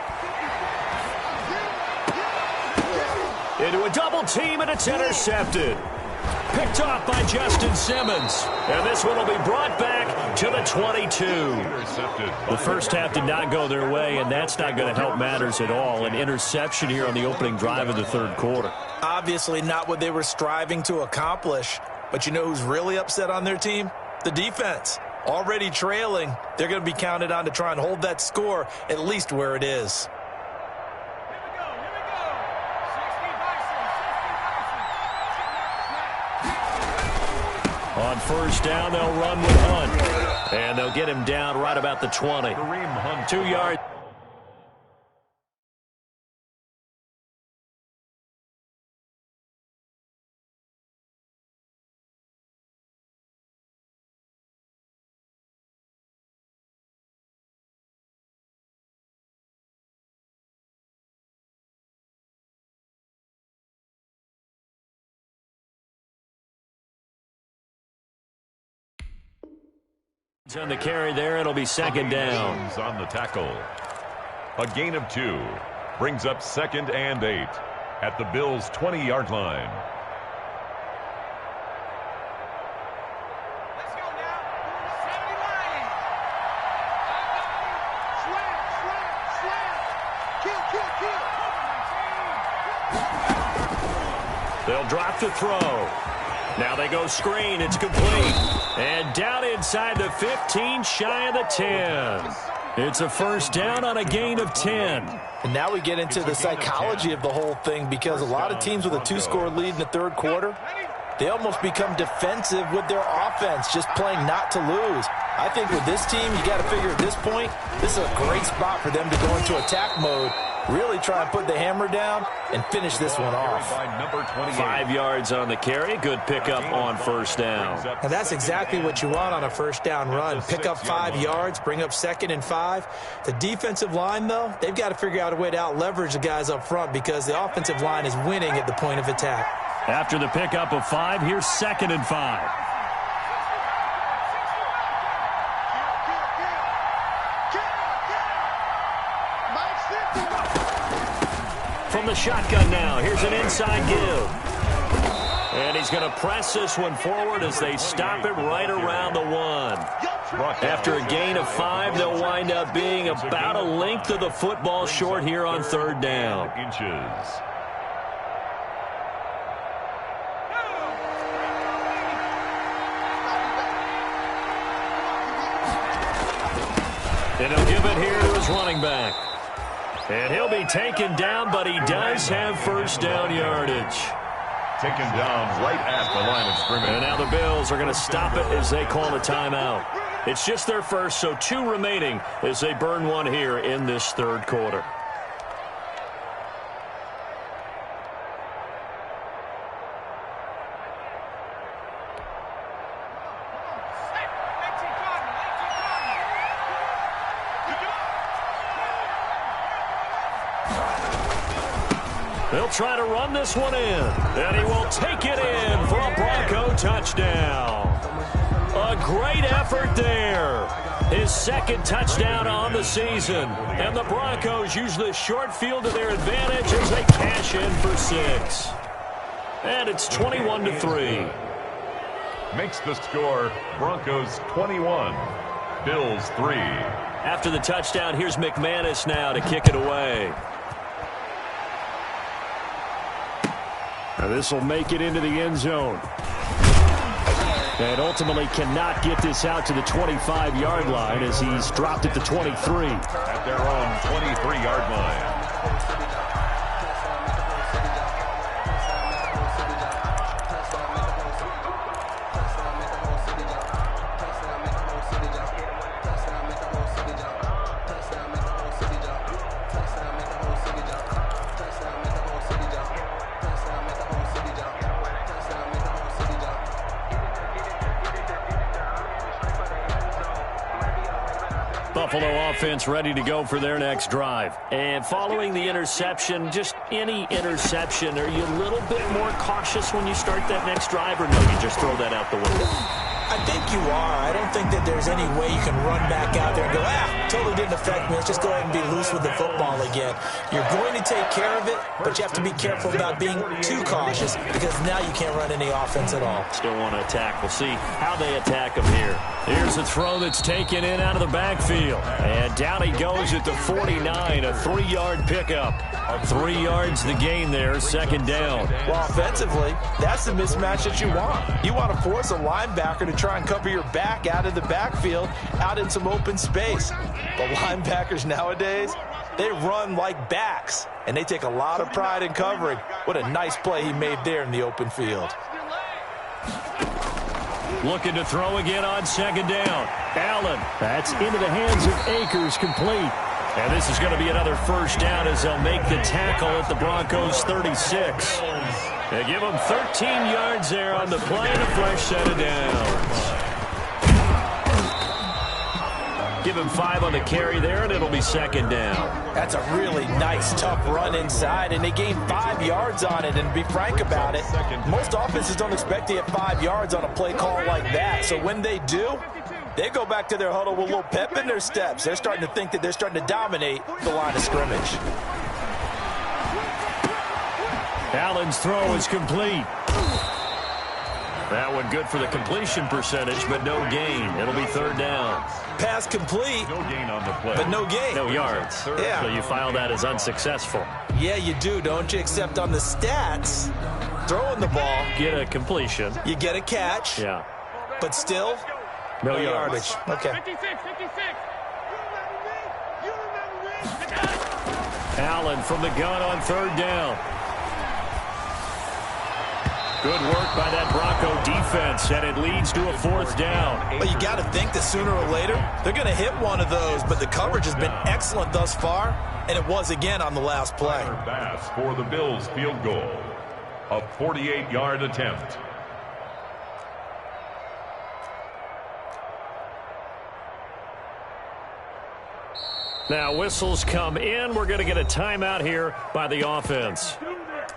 Into a double team, and it's intercepted. Picked off by Justin Simmons. And this one will be brought back to the 22. The first half did not go their way, and that's not going to help matters at all. An interception here on the opening drive of the third quarter. Obviously not what they were striving to accomplish. But you know who's really upset on their team? The defense. Already trailing, they're going to be counted on to try and hold that score at least where it is. On first down, they'll run with Hunt. And they'll get him down right about the 20. 2 yards. On the carry there, it'll be 2nd down. On the tackle. A gain of 2 brings up 2nd and 8 at the Bills' 20-yard line. Let's go now. 70 line. Swag. Kill. They'll drop to throw. Now they go screen. It's complete. And down inside the 15, shy of the 10. It's a 1st down on a gain of 10. And now we get into the psychology of the whole thing, because a lot of teams with a 2-score lead in the third quarter, they almost become defensive with their offense, just playing not to lose. I think with this team, you got to figure at this point, this is a great spot for them to go into attack mode, really try and put the hammer down and finish this one off. 5 yards on the carry. Good pickup on 1st down. And that's exactly what you want on a 1st down run. Pick up 5 yards, bring up 2nd and 5. The defensive line, though, they've got to figure out a way to out-leverage the guys up front, because the offensive line is winning at the point of attack. After the pickup of 5, here's 2nd and 5. From the shotgun now, here's an inside give. And he's going to press this one forward as they stop it right around the 1. After a gain of 5, they'll wind up being about a length of the football short here on 3rd down. And he'll give it here to his running back. And he'll be taken down, but he does have 1st down yardage. Taken down right at the line of scrimmage. And now the Bills are going to stop it as they call a timeout. It's just their first, so 2 remaining as they burn 1 here in this third quarter. They'll try to run this one in, and he will take it in for a Bronco touchdown. A great effort there. His second touchdown on the season. And the Broncos use the short field to their advantage as they cash in for 6. And it's 21-3. Makes the score Broncos 21, Bills 3. After the touchdown, here's McManus now to kick it away. And this will make it into the end zone. And ultimately cannot get this out to the 25-yard line as he's dropped at the 23. At their own 23-yard line. Buffalo offense ready to go for their next drive. And following the interception, just any interception, are you a little bit more cautious when you start that next drive, or no, you just throw that out the window? I think you are. I don't think that there's any way you can run back out there and go, totally didn't affect me. Let's just go ahead and be loose with the football again. You're going to take care of it, but you have to be careful about being too cautious because now you can't run any offense at all. Still want to attack. We'll see how they attack him here. Here's a throw that's taken in out of the backfield. And down he goes at the 49, a 3-yard pickup. 3 yards the gain there, second down. Well, offensively, that's the mismatch that you want. You want to force a linebacker to try and cover your back out of the backfield, out in some open space. But linebackers nowadays, they run like backs, and they take a lot of pride in covering. What a nice play he made there in the open field. Looking to throw again on second down. Allen, that's into the hands of Akers, complete. And this is going to be another first down as they'll make the tackle at the Broncos 36. They give them 13 yards there on the play and a fresh set of downs. Give him 5 on the carry there, and it'll be second down. That's a really nice, tough run inside, and they gained 5 yards on it. And to be frank about it, most offenses don't expect to get 5 yards on a play call like that. So when they do, they go back to their huddle with a little pep in their steps. They're starting to think that they're starting to dominate the line of scrimmage. Allen's throw is complete. That one good for the completion percentage, but no gain. It'll be third down. Pass complete. No gain on the play. But no gain. No yards. Yeah. So you file that as unsuccessful. Yeah, you do, don't you? Except on the stats, throwing the ball. Get a completion. You get a catch. Yeah. But still, no yardage. Okay. 56. Allen from the gun on third down. Good work by that Bronco defense, and it leads to a fourth down. Well, you got to think that sooner or later, they're going to hit one of those, but the coverage has been excellent thus far, and it was again on the last play. Pass for the Bills field goal. A 48-yard attempt. Now whistles come in. We're going to get a timeout here by the offense.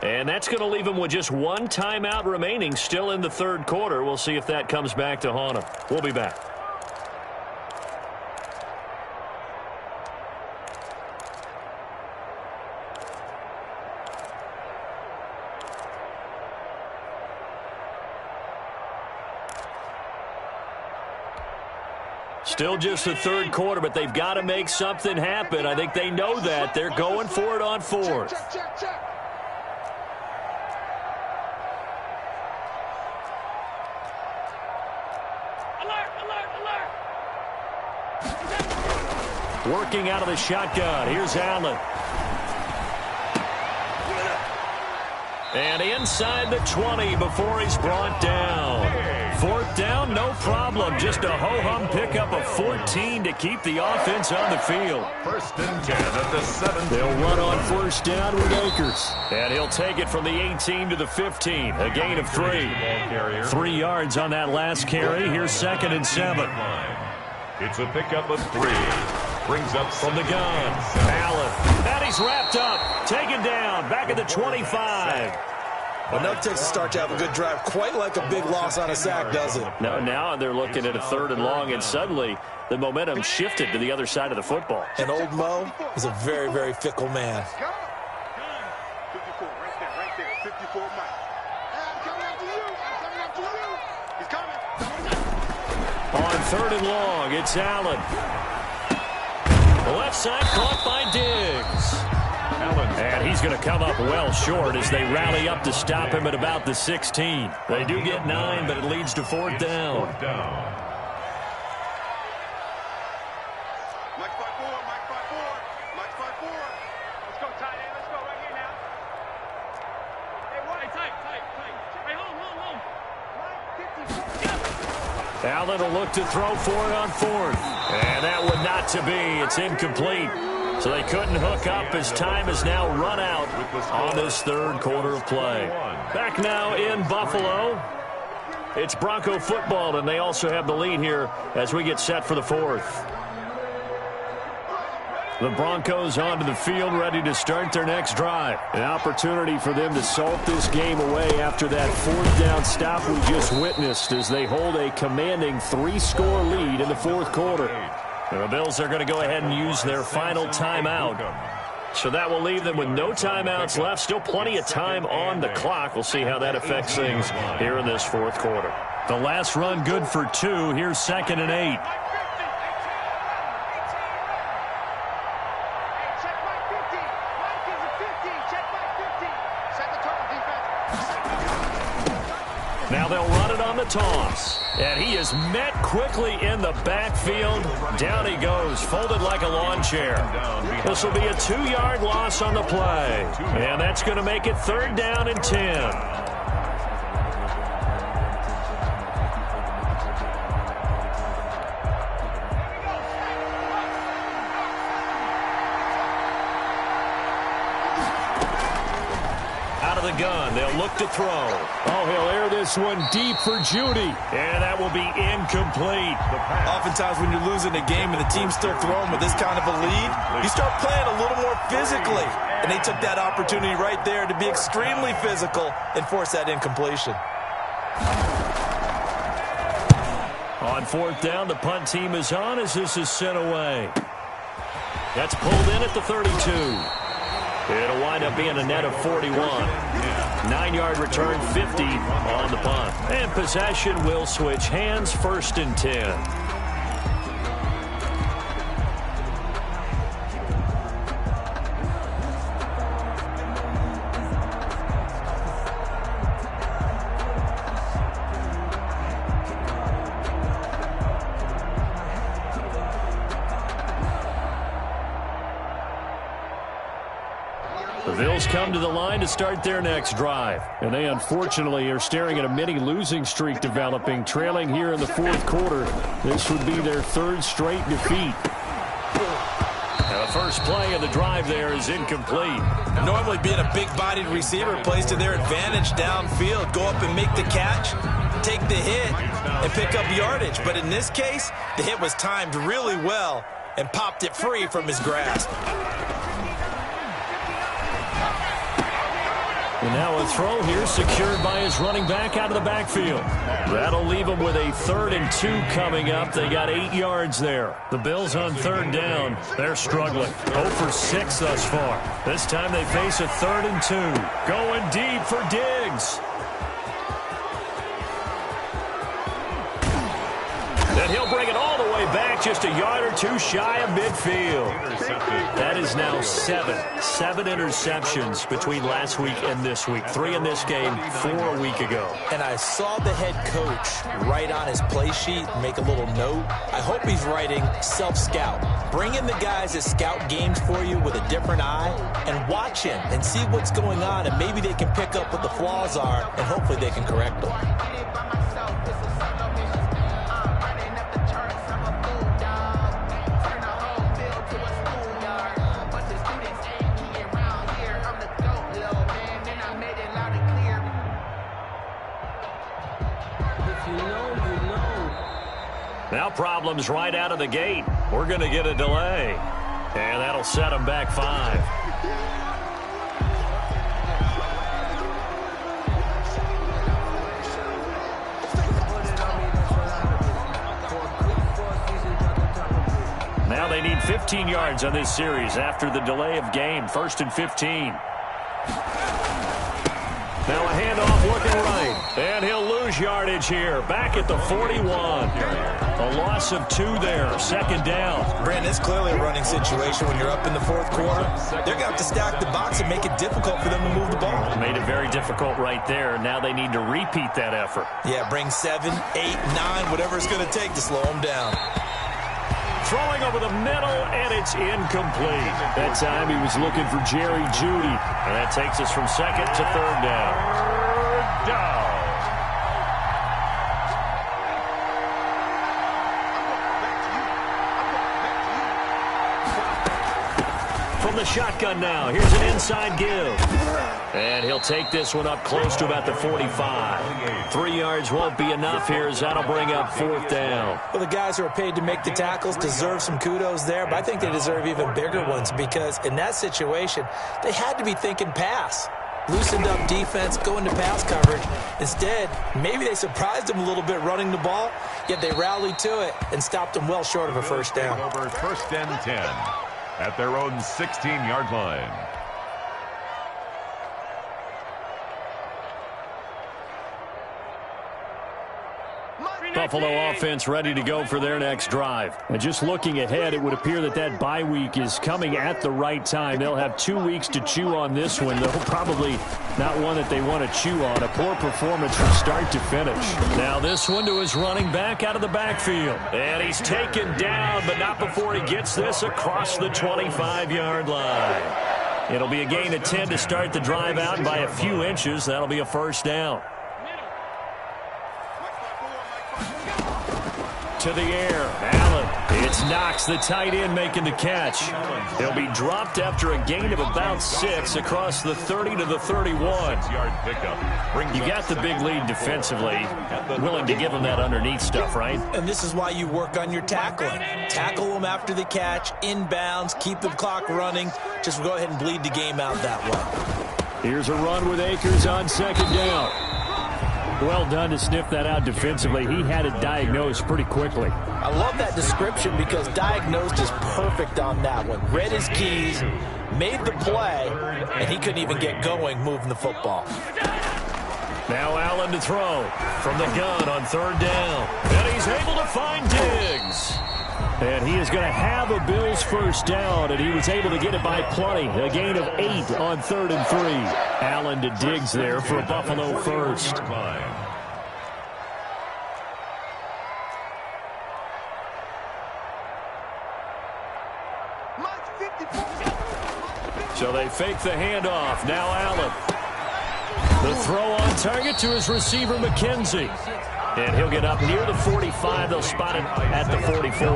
And that's going to leave them with just one timeout remaining still in the third quarter. We'll see if that comes back to haunt them. We'll be back. Still just the third quarter, but they've got to make something happen. I think they know that. They're going for it on fourth. Check. Working out of the shotgun. Here's Allen. And inside the 20 before he's brought down. Fourth down, no problem. Just a ho-hum pickup of 14 to keep the offense on the field. First and 10 at the 7. They'll run on first down with Akers. And he'll take it from the 18 to the 15. A gain of 3. 3 yards on that last carry. Here's second and 7. It's a pickup of 3. Brings up from the gun. Allen. And he he's wrapped up, taken down, back at the 25. Well, now Texas start to have a good drive, quite like a big loss on a sack, does it? Now they're looking at a 3rd and long, and suddenly the momentum shifted to the other side of the football. And old Mo is a very, very fickle man. 54, right there, 54 Mike. I'm coming after you. He's coming. On 3rd and long, it's Allen. The left side caught by Diggs. And he's going to come up well short as they rally up to stop him at about the 16. They do get 9, but it leads to 4th down. Mike 5-4. Mike 5-4. Let's go, tight end. Let's go right here now. Hey, wide, tight. Hey, home. Allen will look to throw for it on 4th. And that would not to be. It's incomplete. So they couldn't hook up as time has now run out on this 3rd quarter of play. Back now in Buffalo. It's Bronco football, and they also have the lead here as we get set for the 4th. The Broncos onto the field, ready to start their next drive. An opportunity for them to salt this game away after that 4th down stop we just witnessed as they hold a commanding 3-score lead in the 4th quarter. The Bills are going to go ahead and use their final timeout. So that will leave them with no timeouts left. Still plenty of time on the clock. We'll see how that affects things here in this 4th quarter. The last run good for 2. Here's 2nd and 8. Now they'll run it on the toss. And he is met quickly in the backfield. Down he goes, folded like a lawn chair. This will be a 2-yard loss on the play. And that's going to make it 3rd down and 10. The gun. They'll look to throw. Oh, he'll air this one deep for Judy. And that will be incomplete. Oftentimes when you're losing a game and the team's still throwing with this kind of a lead, you start playing a little more physically. And they took that opportunity right there to be extremely physical and force that incompletion. On 4th down, the punt team is on as this is sent away. That's pulled in at the 32. It'll wind up being a net of 41. 9-yard return, 50 on the punt. And possession will switch hands, 1st and 10. The Bills come to the line to start their next drive. And they unfortunately are staring at a mini losing streak developing, trailing here in the 4th quarter. This would be their 3rd straight defeat. Now the first play of the drive there is incomplete. Normally being a big-bodied receiver plays to their advantage downfield. Go up and make the catch, take the hit, and pick up yardage. But in this case, the hit was timed really well and popped it free from his grasp. And now a throw here secured by his running back out of the backfield. That'll leave him with a 3rd and 2 coming up. They got 8 yards there. The Bills on 3rd down. They're struggling. 0 for 6 thus far. This time they face a 3rd and 2. Going deep for Diggs. Then he'll bring it all the way back, just a yard or 2 shy of midfield. That is now 7 interceptions between last week and this week. 3 in this game, 4 a week ago. And I saw the head coach write on his play sheet, make a little note. I hope he's writing self-scout. Bring in the guys that scout games for you with a different eye and watch him and see what's going on, and maybe they can pick up what the flaws are, and hopefully they can correct them. Now problems right out of the gate. We're going to get a delay. And that'll set him back 5. Now they need 15 yards on this series after the delay of game. 1st and 15. Now a handoff looking right. And he'll lose yardage here. Back at the 41. A loss of 2 there. 2nd down. Brandon, it's clearly a running situation when you're up in the 4th quarter. They're going to have to stack the box and make it difficult for them to move the ball. Made it very difficult right there. Now they need to repeat that effort. Yeah, bring 7, 8, 9, whatever it's going to take to slow them down. Throwing over the middle, and it's incomplete. That time he was looking for Jerry Jeudy. And that takes us from 2nd to 3rd down. 3rd down. From the shotgun now, here's an inside give. And he'll take this one up close to about the 45. 3 yards won't be enough here as that'll bring up 4th down. Well, the guys who are paid to make the tackles deserve some kudos there, but I think they deserve even bigger ones because in that situation, they had to be thinking pass. Loosened up defense, going to pass coverage. Instead, maybe they surprised them a little bit running the ball, yet they rallied to it and stopped them well short of a 1st down. Over 1st and 10 at their own 16-yard line. Buffalo offense ready to go for their next drive. And just looking ahead, it would appear that that bye week is coming at the right time. They'll have 2 weeks to chew on this one, though probably not one that they want to chew on. A poor performance from start to finish. Now this one to his running back out of the backfield. And he's taken down, but not before he gets this across the 25-yard line. It'll be a gain of 10 to start the drive out, and by a few inches, that'll be a 1st down. To the air, Allen. It's Knox, the tight end, making the catch. He'll be dropped after a gain of about 6 across the 30 to the 31. You got the big lead defensively. Willing to give him that underneath stuff, right? And this is why you work on your tackling. Tackle them after the catch, inbounds, keep the clock running. Just go ahead and bleed the game out that way. Here's a run with Akers on 2nd down. Well done to sniff that out defensively. He had it diagnosed pretty quickly. I love that description because diagnosed is perfect on that one. Read his keys, made the play, and he couldn't even get going moving the football. Now Allen to throw from the gun on 3rd down. And he's able to find Diggs. And he is going to have a Bills 1st down, and he was able to get it by plenty. A gain of 8 on 3rd and 3. Allen to Diggs there for a Buffalo 1st. So they fake the handoff. Now Allen. The throw on target to his receiver, McKenzie. And he'll get up near the 45. They'll spot it at the 44.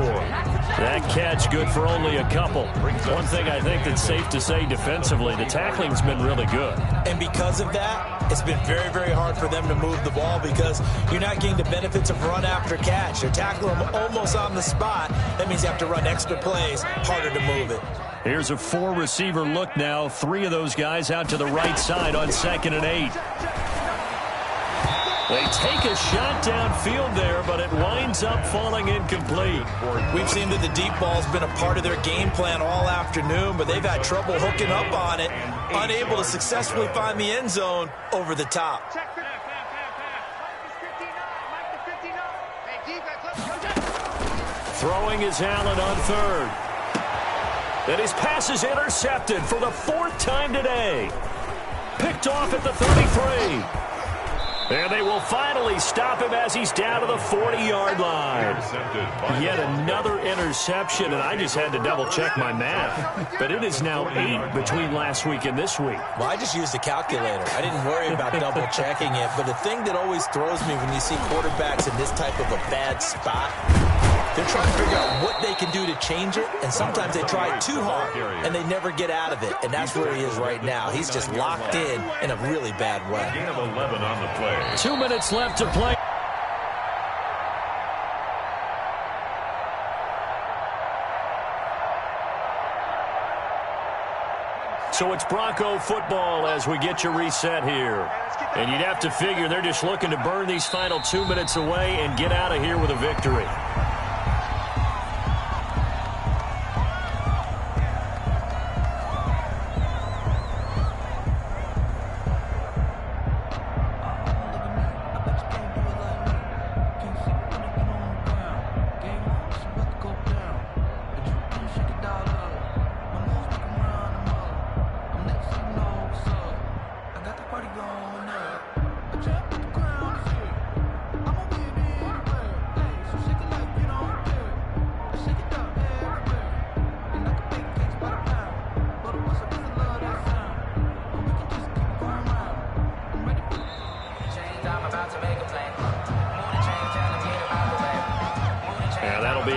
That catch good for only a couple. One thing I think that's safe to say defensively, the tackling's been really good. And because of that, it's been very, very hard for them to move the ball because you're not getting the benefits of run after catch. They're tackling them almost on the spot. That means you have to run extra plays, harder to move it. Here's a 4-receiver look now. 3 of those guys out to the right side on 2nd and 8. They take a shot downfield there, but it winds up falling incomplete. We've seen that the deep ball's been a part of their game plan all afternoon, but they've had trouble hooking up on it, unable to successfully find the end zone over the top. Throwing is Allen on 3rd. And his pass is intercepted for the 4th time today. Picked off at the 33. And they will finally stop him as he's down to the 40-yard line. Yet another interception, and I just had to double-check my math. But it is now 8 between last week and this week. Well, I just used a calculator. I didn't worry about double-checking it. But the thing that always throws me when you see quarterbacks in this type of a bad spot, they're trying to figure out what they can do to change it, and sometimes they try too hard, and they never get out of it. And that's where he is right now. He's just locked in a really bad way. Gain of 11 on the play. 2 minutes left to play. So it's Bronco football as we get you reset here. And you'd have to figure they're just looking to burn these final 2 minutes away and get out of here with a victory.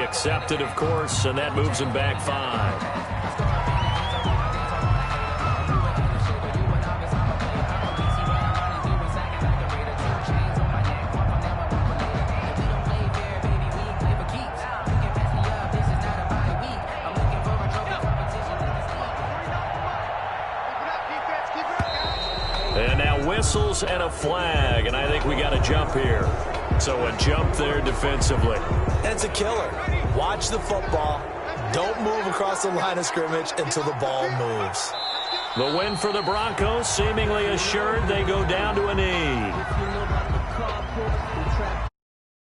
Accepted, of course, and that moves him back 5. And now whistles and a flag, and I think we got a jump here. So a jump there defensively. And it's a killer. Watch the football. Don't move across the line of scrimmage until the ball moves. The win for the Broncos seemingly assured. They go down to a knee.